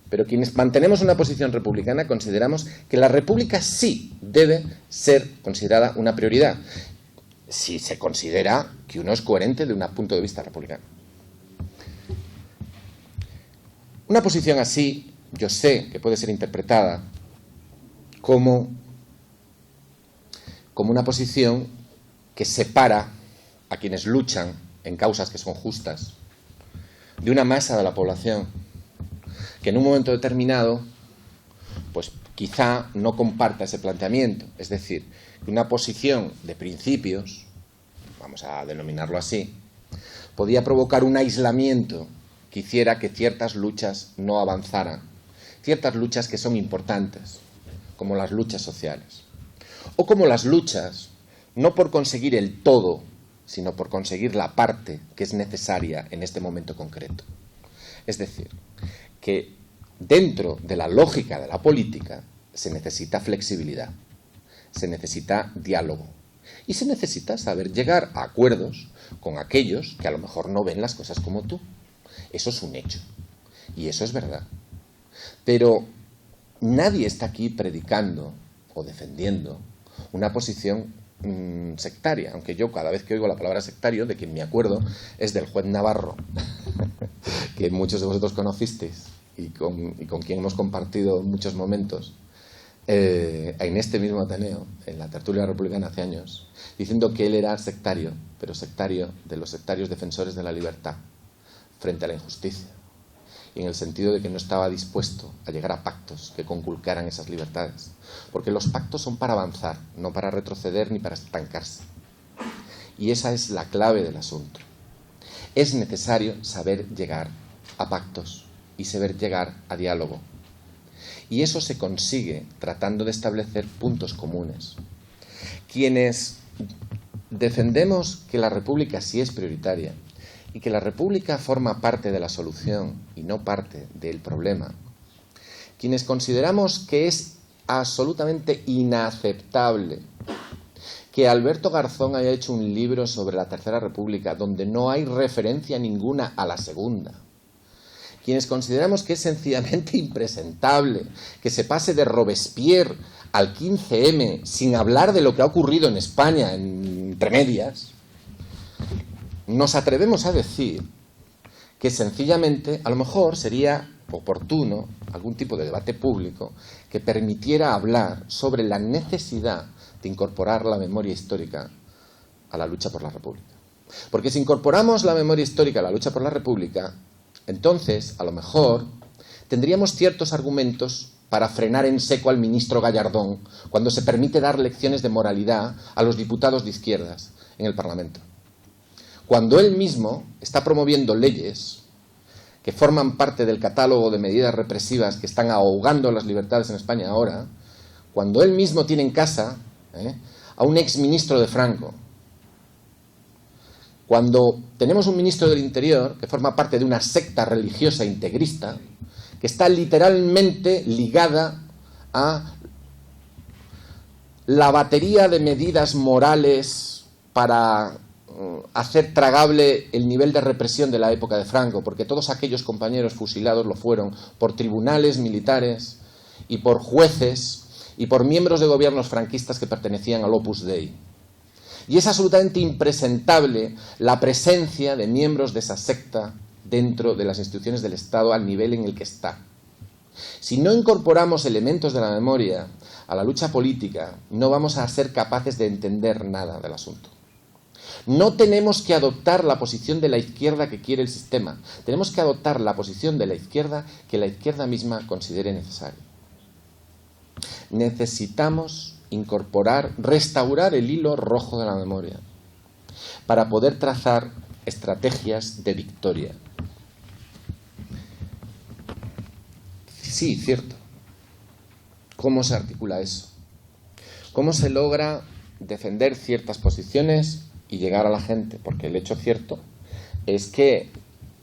Pero quienes mantenemos una posición republicana consideramos que la república sí debe ser considerada una prioridad, si se considera que uno es coherente de un punto de vista republicano. Una posición así, yo sé que puede ser interpretada como una posición que separa a quienes luchan en causas que son justas de una masa de la población que en un momento determinado pues quizá no comparta ese planteamiento. Es decir, que una posición de principios, vamos a denominarlo así, podía provocar un aislamiento que hiciera que ciertas luchas no avanzaran, ciertas luchas que son importantes, como las luchas sociales, o como las luchas no por conseguir el todo, sino por conseguir la parte que es necesaria en este momento concreto. Es decir, que dentro de la lógica de la política se necesita flexibilidad, se necesita diálogo y se necesita saber llegar a acuerdos con aquellos que a lo mejor no ven las cosas como tú. Eso es un hecho y eso es verdad. Pero nadie está aquí predicando o defendiendo una posición sectaria, aunque yo cada vez que oigo la palabra sectario, de quien me acuerdo es del juez Navarro, que muchos de vosotros conocisteis y con quien hemos compartido muchos momentos en este mismo Ateneo, en la tertulia republicana hace años, diciendo que él era sectario, pero sectario de los sectarios defensores de la libertad frente a la injusticia, y en el sentido de que no estaba dispuesto a llegar a pactos que conculcaran esas libertades, porque los pactos son para avanzar, no para retroceder ni para estancarse. Y esa es la clave del asunto. Es necesario saber llegar a pactos y saber llegar a diálogo. Y eso se consigue tratando de establecer puntos comunes. Quienes defendemos que la República sí es prioritaria y que la República forma parte de la solución y no parte del problema, quienes consideramos que es absolutamente inaceptable que Alberto Garzón haya hecho un libro sobre la Tercera República donde no hay referencia ninguna a la Segunda, quienes consideramos que es sencillamente impresentable que se pase de Robespierre al 15M sin hablar de lo que ha ocurrido en España entre medias, nos atrevemos a decir que sencillamente a lo mejor sería oportuno algún tipo de debate público que permitiera hablar sobre la necesidad de incorporar la memoria histórica a la lucha por la República. Porque si incorporamos la memoria histórica a la lucha por la República, entonces, a lo mejor, tendríamos ciertos argumentos para frenar en seco al ministro Gallardón cuando se permite dar lecciones de moralidad a los diputados de izquierdas en el Parlamento. Cuando él mismo está promoviendo leyes que forman parte del catálogo de medidas represivas que están ahogando las libertades en España ahora, cuando él mismo tiene en casa a un exministro de Franco, cuando tenemos un ministro del Interior que forma parte de una secta religiosa integrista que está literalmente ligada a la batería de medidas morales para hacer tragable el nivel de represión de la época de Franco, porque todos aquellos compañeros fusilados lo fueron por tribunales militares y por jueces y por miembros de gobiernos franquistas que pertenecían al Opus Dei. Y es absolutamente impresentable la presencia de miembros de esa secta dentro de las instituciones del Estado al nivel en el que está. Si no incorporamos elementos de la memoria a la lucha política, no vamos a ser capaces de entender nada del asunto. No tenemos que adoptar la posición de la izquierda que quiere el sistema. Tenemos que adoptar la posición de la izquierda que la izquierda misma considere necesaria. Necesitamos incorporar, restaurar el hilo rojo de la memoria para poder trazar estrategias de victoria. Sí, cierto. ¿Cómo se articula eso? ¿Cómo se logra defender ciertas posiciones y llegar a la gente? Porque el hecho cierto es que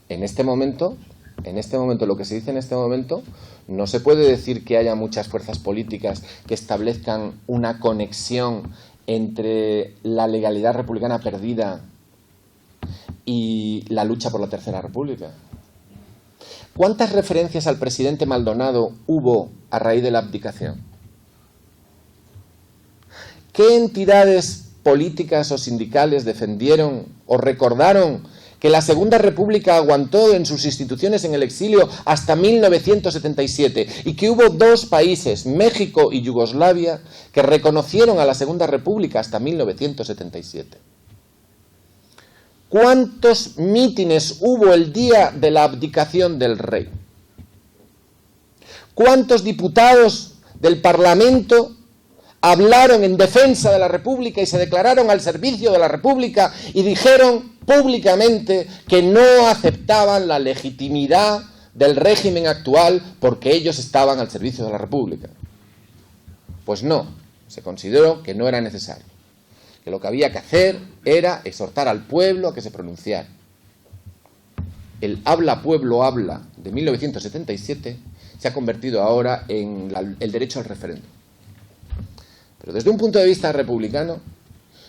en este momento, lo que se dice en este momento, no se puede decir que haya muchas fuerzas políticas que establezcan una conexión entre la legalidad republicana perdida y la lucha por la Tercera República. ¿Cuántas referencias al presidente Maldonado hubo a raíz de la abdicación? ¿Qué entidades políticas o sindicales defendieron o recordaron que la Segunda República aguantó en sus instituciones en el exilio hasta 1977 y que hubo dos países, México y Yugoslavia, que reconocieron a la Segunda República hasta 1977? ¿Cuántos mítines hubo el día de la abdicación del rey? ¿Cuántos diputados del Parlamento hablaron en defensa de la República y se declararon al servicio de la República y dijeron públicamente que no aceptaban la legitimidad del régimen actual porque ellos estaban al servicio de la República? Pues no, se consideró que no era necesario, que lo que había que hacer era exhortar al pueblo a que se pronunciara. el habla pueblo habla de 1977 se ha convertido ahora en el derecho al referéndum. Pero desde un punto de vista republicano,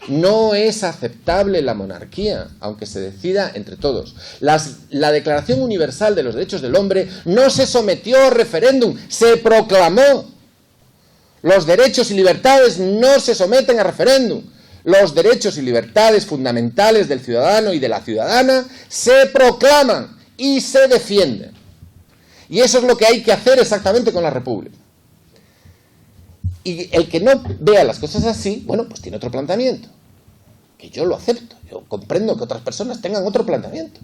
no es aceptable la monarquía, aunque se decida entre todos. La Declaración Universal de los Derechos del Hombre no se sometió a referéndum, se proclamó. Los derechos y libertades no se someten a referéndum. Los derechos y libertades fundamentales del ciudadano y de la ciudadana se proclaman y se defienden. Y eso es lo que hay que hacer exactamente con la República. Y el que no vea las cosas así, bueno, pues tiene otro planteamiento. Que yo lo acepto. Yo comprendo que otras personas tengan otro planteamiento.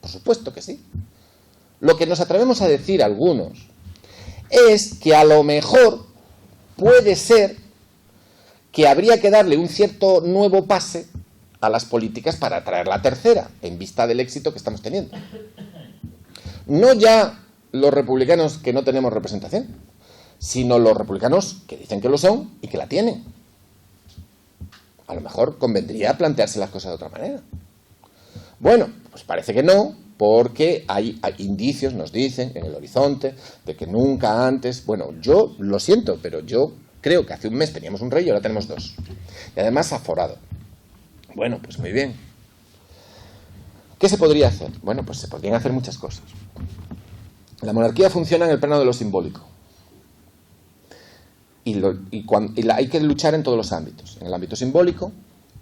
Por supuesto que sí. Lo que nos atrevemos a decir algunos es que a lo mejor puede ser que habría que darle un cierto nuevo pase a las políticas para traer la tercera, en vista del éxito que estamos teniendo. No ya los republicanos que no tenemos representación, sino los republicanos que dicen que lo son y que la tienen. A lo mejor convendría plantearse las cosas de otra manera. Bueno, pues parece que no, porque hay indicios, nos dicen, en el horizonte, de que nunca antes... Bueno, yo lo siento, pero yo creo que hace un mes teníamos un rey y ahora tenemos dos. Y además aforado. Bueno, pues muy bien. ¿Qué se podría hacer? Bueno, pues se podrían hacer muchas cosas. La monarquía funciona en el plano de lo simbólico. Y hay que luchar en todos los ámbitos. En el ámbito simbólico,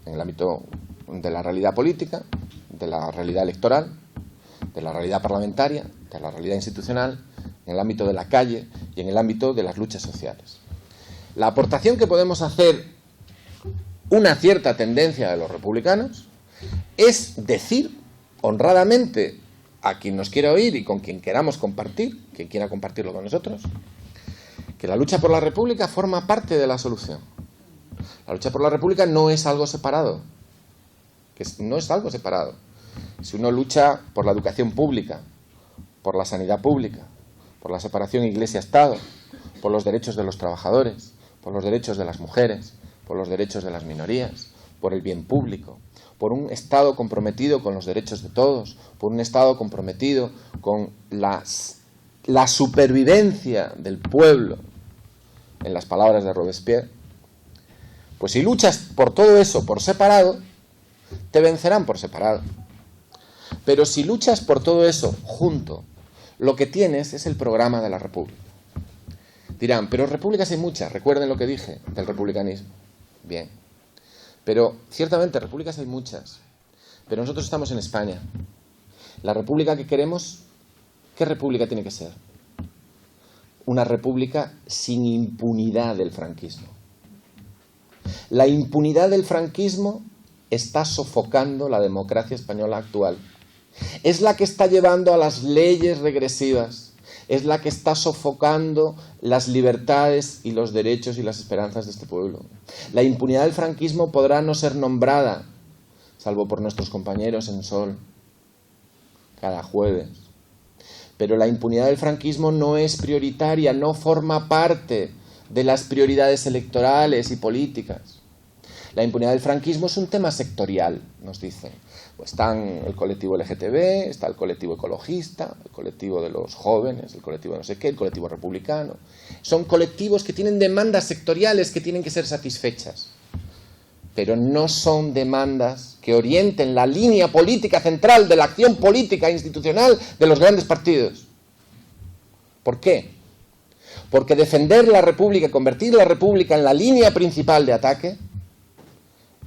en el ámbito de la realidad política, de la realidad electoral, de la realidad parlamentaria, de la realidad institucional, en el ámbito de la calle y en el ámbito de las luchas sociales. La aportación que podemos hacer, una cierta tendencia de los republicanos, es decir honradamente a quien nos quiera oír y con quien queramos compartir, quien quiera compartirlo con nosotros, que la lucha por la República forma parte de la solución. La lucha por la República no es algo separado. No es algo separado. Si uno lucha por la educación pública, por la sanidad pública, por la separación Iglesia-Estado, por los derechos de los trabajadores, por los derechos de las mujeres, por los derechos de las minorías, por el bien público, por un Estado comprometido con los derechos de todos, por un Estado comprometido con la supervivencia del pueblo, en las palabras de Robespierre, pues si luchas por todo eso por separado, te vencerán por separado. Pero si luchas por todo eso junto, lo que tienes es el programa de la República. Dirán, pero repúblicas hay muchas, recuerden lo que dije del republicanismo. Bien, pero ciertamente repúblicas hay muchas, pero nosotros estamos en España. La república que queremos, ¿qué república tiene que ser? Una república sin impunidad del franquismo. La impunidad del franquismo está sofocando la democracia española actual. Es la que está llevando a las leyes regresivas, es la que está sofocando las libertades y los derechos y las esperanzas de este pueblo. La impunidad del franquismo podrá no ser nombrada, salvo por nuestros compañeros en Sol, cada jueves. Pero la impunidad del franquismo no es prioritaria, no forma parte de las prioridades electorales y políticas. La impunidad del franquismo es un tema sectorial, nos dicen. Pues están el colectivo LGTB, está el colectivo ecologista, el colectivo de los jóvenes, el colectivo de no sé qué, el colectivo republicano. Son colectivos que tienen demandas sectoriales que tienen que ser satisfechas. Pero no son demandas que orienten la línea política central de la acción política e institucional de los grandes partidos. ¿Por qué? Porque defender la República, convertir la República en la línea principal de ataque,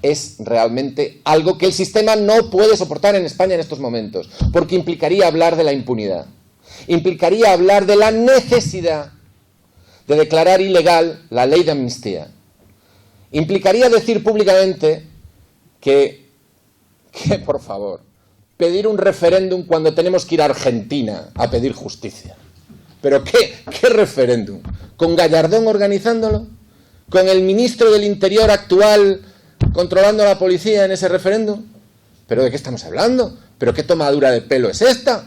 es realmente algo que el sistema no puede soportar en España en estos momentos, porque implicaría hablar de la impunidad, implicaría hablar de la necesidad de declarar ilegal la ley de amnistía, implicaría decir públicamente que por favor, pedir un referéndum cuando tenemos que ir a Argentina a pedir justicia. ¿Pero qué referéndum? ¿Con Gallardón organizándolo? ¿Con el ministro del Interior actual controlando a la policía en ese referéndum? ¿Pero de qué estamos hablando? ¿Pero qué tomadura de pelo es esta?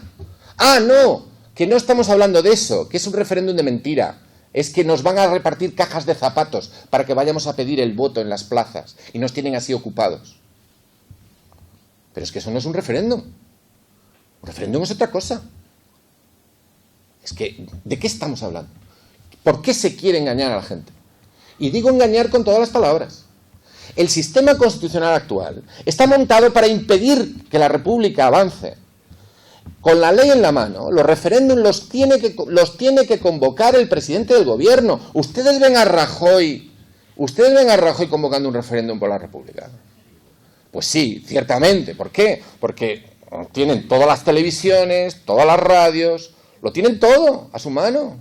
¡Ah, no! Que no estamos hablando de eso, que es un referéndum de mentira. Es que nos van a repartir cajas de zapatos para que vayamos a pedir el voto en las plazas y nos tienen así ocupados. Pero es que eso no es un referéndum. Un referéndum es otra cosa. Es que, ¿de qué estamos hablando? ¿Por qué se quiere engañar a la gente? Y digo engañar con todas las palabras. El sistema constitucional actual está montado para impedir que la República avance. Con la ley en la mano, los referéndums los tiene que convocar el presidente del gobierno. Ustedes ven a Rajoy convocando un referéndum por la República. Pues sí, ciertamente. ¿Por qué? Porque tienen todas las televisiones, todas las radios, lo tienen todo a su mano.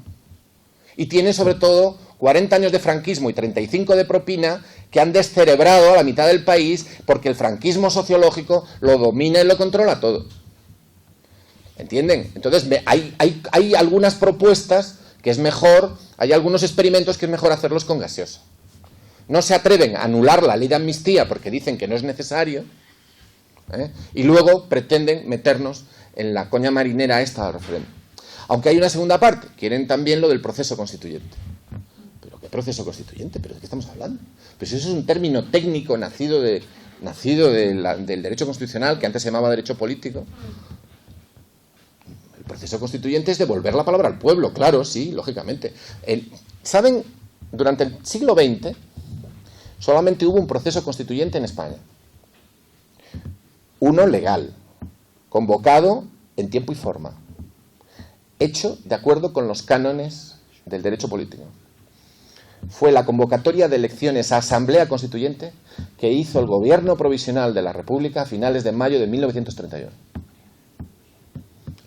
Y tienen sobre todo 40 años de franquismo y 35 de propina que han descerebrado a la mitad del país porque el franquismo sociológico lo domina y lo controla todo. ¿Entienden? Entonces hay algunas propuestas que es mejor, hay algunos experimentos que es mejor hacerlos con gaseosa. No se atreven a anular la ley de amnistía porque dicen que no es necesario, y luego pretenden meternos en la coña marinera esta del referéndum. Aunque hay una segunda parte, quieren también lo del proceso constituyente. ¿Pero qué proceso constituyente? ¿Pero de qué estamos hablando? Pues eso es un término técnico nacido del derecho constitucional, que antes se llamaba derecho político. El proceso constituyente es devolver la palabra al pueblo, claro, sí, lógicamente. ¿Saben? Durante el siglo XX solamente hubo un proceso constituyente en España. Uno legal, convocado en tiempo y forma, hecho de acuerdo con los cánones del derecho político. Fue la convocatoria de elecciones a Asamblea Constituyente que hizo el Gobierno Provisional de la República a finales de mayo de 1931.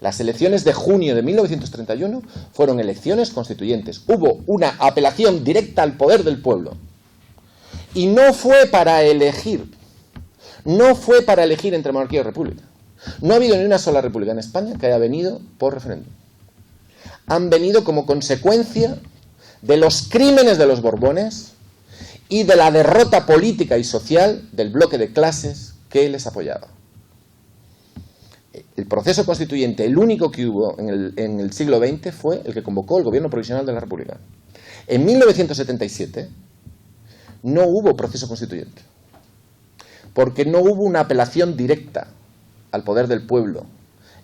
Las elecciones de junio de 1931 fueron elecciones constituyentes. Hubo una apelación directa al poder del pueblo. Y no fue para elegir. No fue para elegir entre monarquía y república. No ha habido ni una sola república en España que haya venido por referéndum. Han venido como consecuencia de los crímenes de los Borbones y de la derrota política y social del bloque de clases que les apoyaba. El proceso constituyente, el único que hubo en el siglo XX, fue el que convocó el Gobierno Provisional de la República. En 1977 no hubo proceso constituyente, porque no hubo una apelación directa al poder del pueblo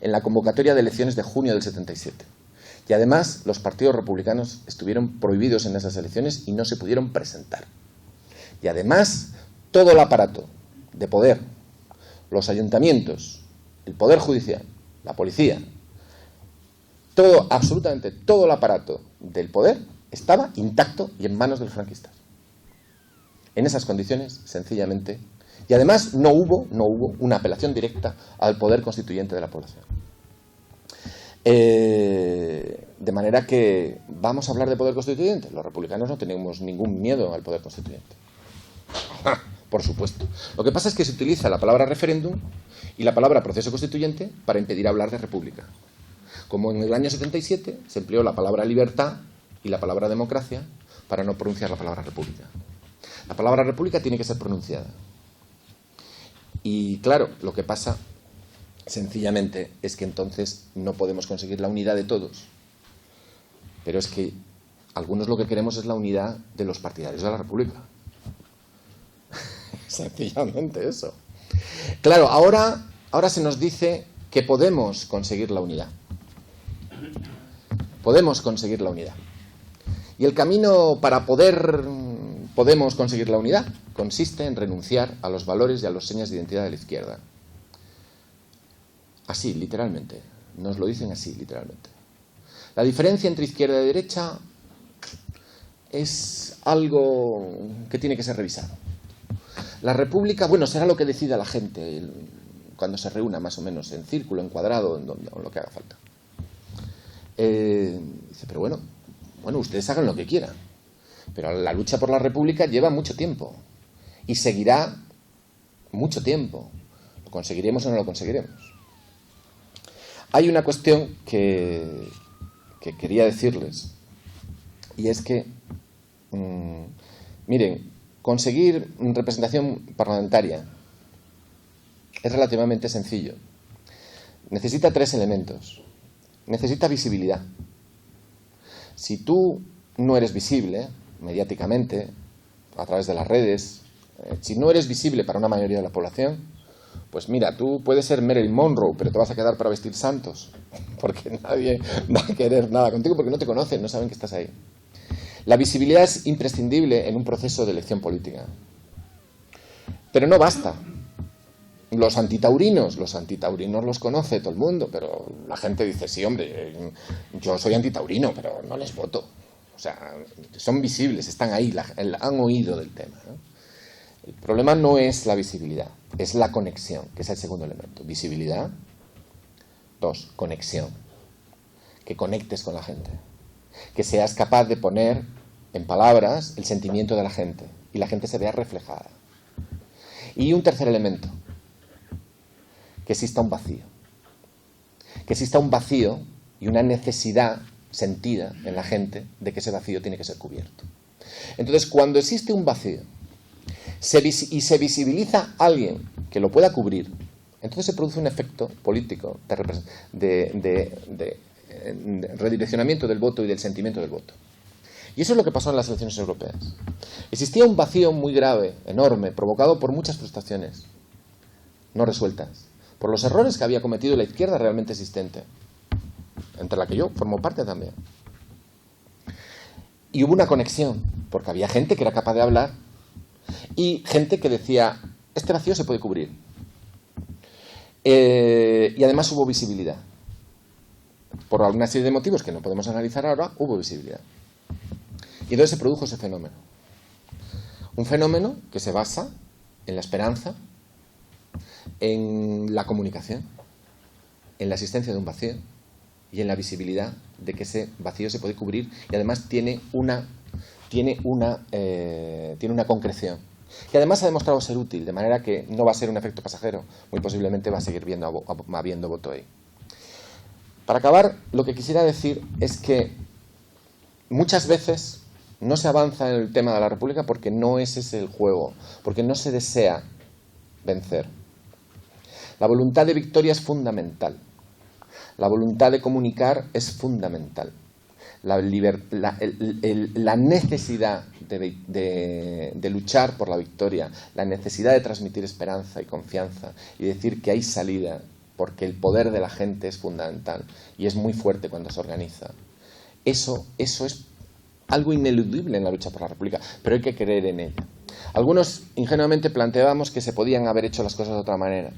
en la convocatoria de elecciones de junio del 77. Y además los partidos republicanos estuvieron prohibidos en esas elecciones y no se pudieron presentar. Y además todo el aparato de poder, los ayuntamientos, el poder judicial, la policía, todo, absolutamente todo el aparato del poder estaba intacto y en manos de los franquistas. En esas condiciones, sencillamente, y además no hubo una apelación directa al poder constituyente de la población. De manera que vamos a hablar de poder constituyente. Los republicanos no tenemos ningún miedo al poder constituyente. Por supuesto. Lo que pasa es que se utiliza la palabra referéndum y la palabra proceso constituyente para impedir hablar de república. Como en el año 77 se empleó la palabra libertad y la palabra democracia para no pronunciar la palabra república. La palabra república tiene que ser pronunciada. Y claro, lo que pasa sencillamente es que entonces no podemos conseguir la unidad de todos. Pero es que algunos lo que queremos es la unidad de los partidarios de la República. Sencillamente eso. Claro, ahora se nos dice que podemos conseguir la unidad. Podemos conseguir la unidad. Y el camino para podemos conseguir la unidad consiste en renunciar a los valores y a las señas de identidad de la izquierda. Así, literalmente. Nos lo dicen así, literalmente. La diferencia entre izquierda y derecha es algo que tiene que ser revisado. La República, bueno, será lo que decida la gente cuando se reúna más o menos en círculo, en cuadrado, en lo que haga falta. Dice, pero bueno, ustedes hagan lo que quieran. Pero la lucha por la República lleva mucho tiempo y seguirá mucho tiempo. ¿Lo conseguiremos o no lo conseguiremos? Hay una cuestión que quería decirles, y es que, miren, conseguir representación parlamentaria es relativamente sencillo. Necesita 3 elementos. Necesita visibilidad. Si tú no eres visible mediáticamente, a través de las redes, si no eres visible para una mayoría de la población, Pues mira, tú puedes ser Marilyn Monroe, pero te vas a quedar para vestir santos, porque nadie va a querer nada contigo porque no te conocen, no saben que estás ahí. La visibilidad es imprescindible en un proceso de elección política. Pero no basta. Los antitaurinos los conoce todo el mundo, pero la gente dice, sí, hombre, yo soy antitaurino, pero no les voto. O sea, son visibles, están ahí, han oído del tema, ¿no? El problema no es la visibilidad, es la conexión, que es el segundo elemento. Visibilidad. 2, conexión. Que conectes con la gente. Que seas capaz de poner en palabras el sentimiento de la gente y la gente se vea reflejada. Y un tercer elemento. Que exista un vacío. Que exista un vacío y una necesidad sentida en la gente de que ese vacío tiene que ser cubierto. Entonces, cuando existe un vacío y se visibiliza a alguien que lo pueda cubrir, entonces se produce un efecto político de redireccionamiento del voto y del sentimiento del voto. Y eso es lo que pasó en las elecciones europeas. Existía un vacío muy grave, enorme, provocado por muchas frustraciones no resueltas, por los errores que había cometido la izquierda realmente existente, entre la que yo formo parte también. Y hubo una conexión, porque había gente que era capaz de hablar y gente que decía, este vacío se puede cubrir. Y además hubo visibilidad. Por alguna serie de motivos que no podemos analizar ahora, hubo visibilidad. Y entonces se produjo ese fenómeno. Un fenómeno que se basa en la esperanza, en la comunicación, en la existencia de un vacío y en la visibilidad de que ese vacío se puede cubrir y además tiene una concreción. Que además ha demostrado ser útil, de manera que no va a ser un efecto pasajero, muy posiblemente va a seguir habiendo voto ahí. Para acabar, lo que quisiera decir es que muchas veces no se avanza en el tema de la República porque no es ese el juego, porque no se desea vencer. La voluntad de victoria es fundamental. La voluntad de comunicar es fundamental. La necesidad de luchar por la victoria, la necesidad de transmitir esperanza y confianza y decir que hay salida, porque el poder de la gente es fundamental y es muy fuerte cuando se organiza. Eso es algo ineludible en la lucha por la República, pero hay que creer en ella. Algunos ingenuamente planteábamos que se podían haber hecho las cosas de otra manera.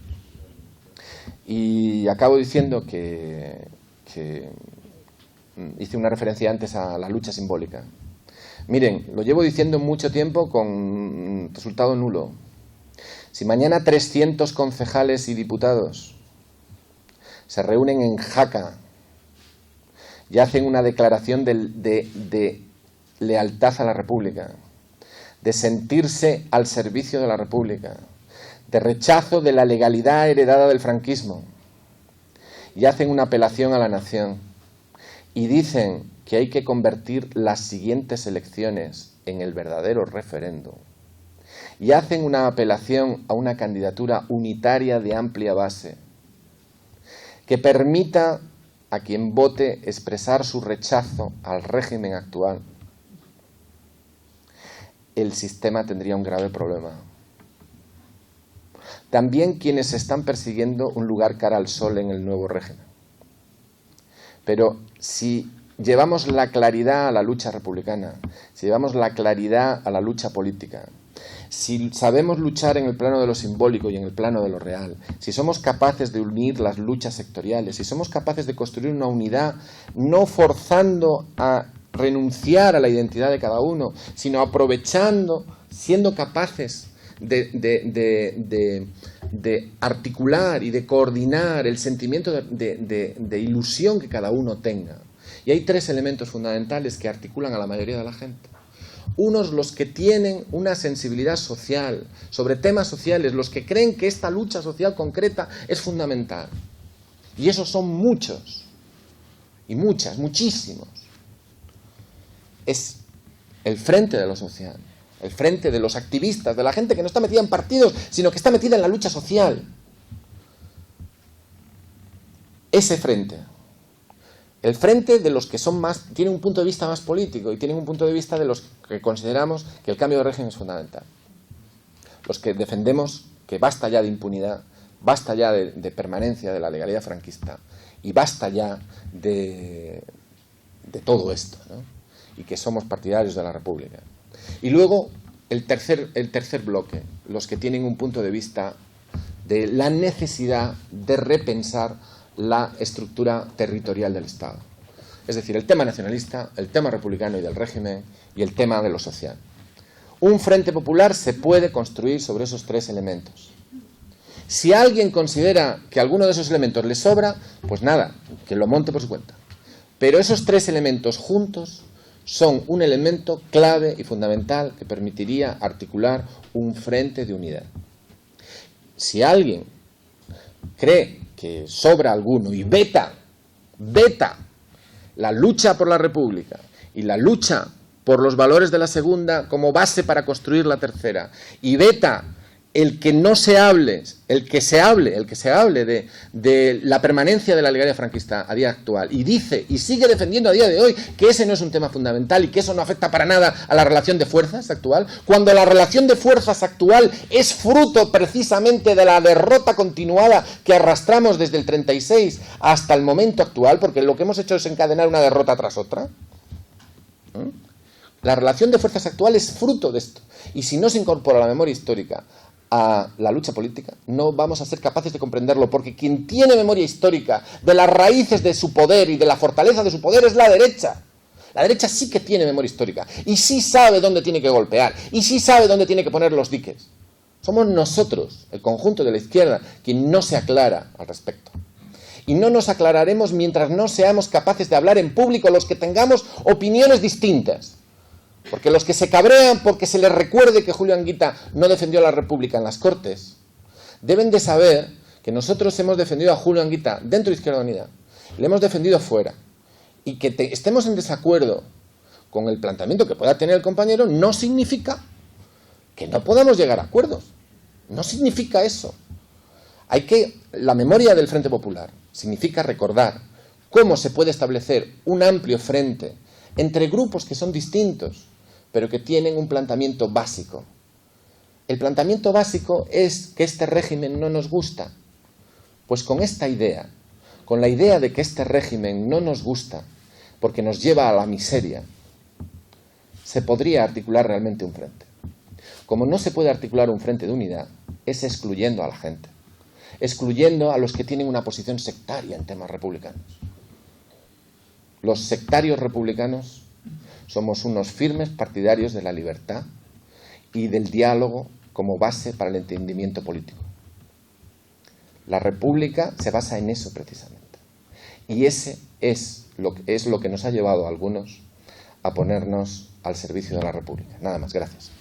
Y acabo diciendo que hice una referencia antes a la lucha simbólica. Miren, lo llevo diciendo mucho tiempo con resultado nulo. Si mañana 300 concejales y diputados se reúnen en Jaca y hacen una declaración de lealtad a la República, de sentirse al servicio de la República, de rechazo de la legalidad heredada del franquismo, y hacen una apelación a la nación, y dicen que hay que convertir las siguientes elecciones en el verdadero referéndum, y hacen una apelación a una candidatura unitaria de amplia base, que permita a quien vote expresar su rechazo al régimen actual, el sistema tendría un grave problema. También quienes están persiguiendo un lugar cara al sol en el nuevo régimen. Pero si llevamos la claridad a la lucha republicana, si llevamos la claridad a la lucha política, si sabemos luchar en el plano de lo simbólico y en el plano de lo real, si somos capaces de unir las luchas sectoriales, si somos capaces de construir una unidad no forzando a renunciar a la identidad de cada uno, sino aprovechando, siendo capaces de articular y de coordinar el sentimiento de ilusión que cada uno tenga. Y hay 3 elementos fundamentales que articulan a la mayoría de la gente. Unos, los que tienen una sensibilidad social sobre temas sociales, los que creen que esta lucha social concreta es fundamental. Y esos son muchos, y muchas, muchísimos. Es el frente de lo social, el frente de los activistas, de la gente que no está metida en partidos, sino que está metida en la lucha social. Ese frente. El frente de los que son más, tienen un punto de vista más político y tienen un punto de vista de los que consideramos que el cambio de régimen es fundamental. Los que defendemos que basta ya de impunidad, basta ya de permanencia de la legalidad franquista y basta ya de todo esto, ¿no? Y que somos partidarios de la República. Y luego el tercer bloque, los que tienen un punto de vista de la necesidad de repensar la estructura territorial del Estado. Es decir, el tema nacionalista, el tema republicano y del régimen y el tema de lo social. Un frente popular se puede construir sobre esos tres elementos. Si alguien considera que alguno de esos elementos le sobra, pues nada, que lo monte por su cuenta. Pero esos tres elementos juntos son un elemento clave y fundamental que permitiría articular un frente de unidad. Si alguien cree que sobra alguno y veta la lucha por la República y la lucha por los valores de la segunda como base para construir la tercera, y veta el que no se hable, el que se hable de la permanencia de la legalidad franquista a día actual, y dice y sigue defendiendo a día de hoy que ese no es un tema fundamental y que eso no afecta para nada a la relación de fuerzas actual, cuando la relación de fuerzas actual es fruto precisamente de la derrota continuada que arrastramos desde el 36 hasta el momento actual, porque lo que hemos hecho es encadenar una derrota tras otra. La relación de fuerzas actual es fruto de esto, y si no se incorpora la memoria histórica a la lucha política, no vamos a ser capaces de comprenderlo, porque quien tiene memoria histórica de las raíces de su poder y de la fortaleza de su poder es la derecha. La derecha sí que tiene memoria histórica, y sí sabe dónde tiene que golpear, y sí sabe dónde tiene que poner los diques. Somos nosotros, el conjunto de la izquierda, quien no se aclara al respecto. Y no nos aclararemos mientras no seamos capaces de hablar en público los que tengamos opiniones distintas. Porque los que se cabrean porque se les recuerde que Julio Anguita no defendió a la República en las Cortes, deben de saber que nosotros hemos defendido a Julio Anguita dentro de Izquierda Unida, le hemos defendido fuera, y que estemos en desacuerdo con el planteamiento que pueda tener el compañero no significa que no podamos llegar a acuerdos. No significa eso. La memoria del Frente Popular significa recordar cómo se puede establecer un amplio frente entre grupos que son distintos, pero que tienen un planteamiento básico. El planteamiento básico es que este régimen no nos gusta. Pues con esta idea, con la idea de que este régimen no nos gusta porque nos lleva a la miseria, se podría articular realmente un frente. Como no se puede articular un frente de unidad, es excluyendo a la gente, excluyendo a los que tienen una posición sectaria en temas republicanos. Los sectarios republicanos somos unos firmes partidarios de la libertad y del diálogo como base para el entendimiento político. La República se basa en eso precisamente. Y ese es lo que nos ha llevado a algunos a ponernos al servicio de la República. Nada más, gracias.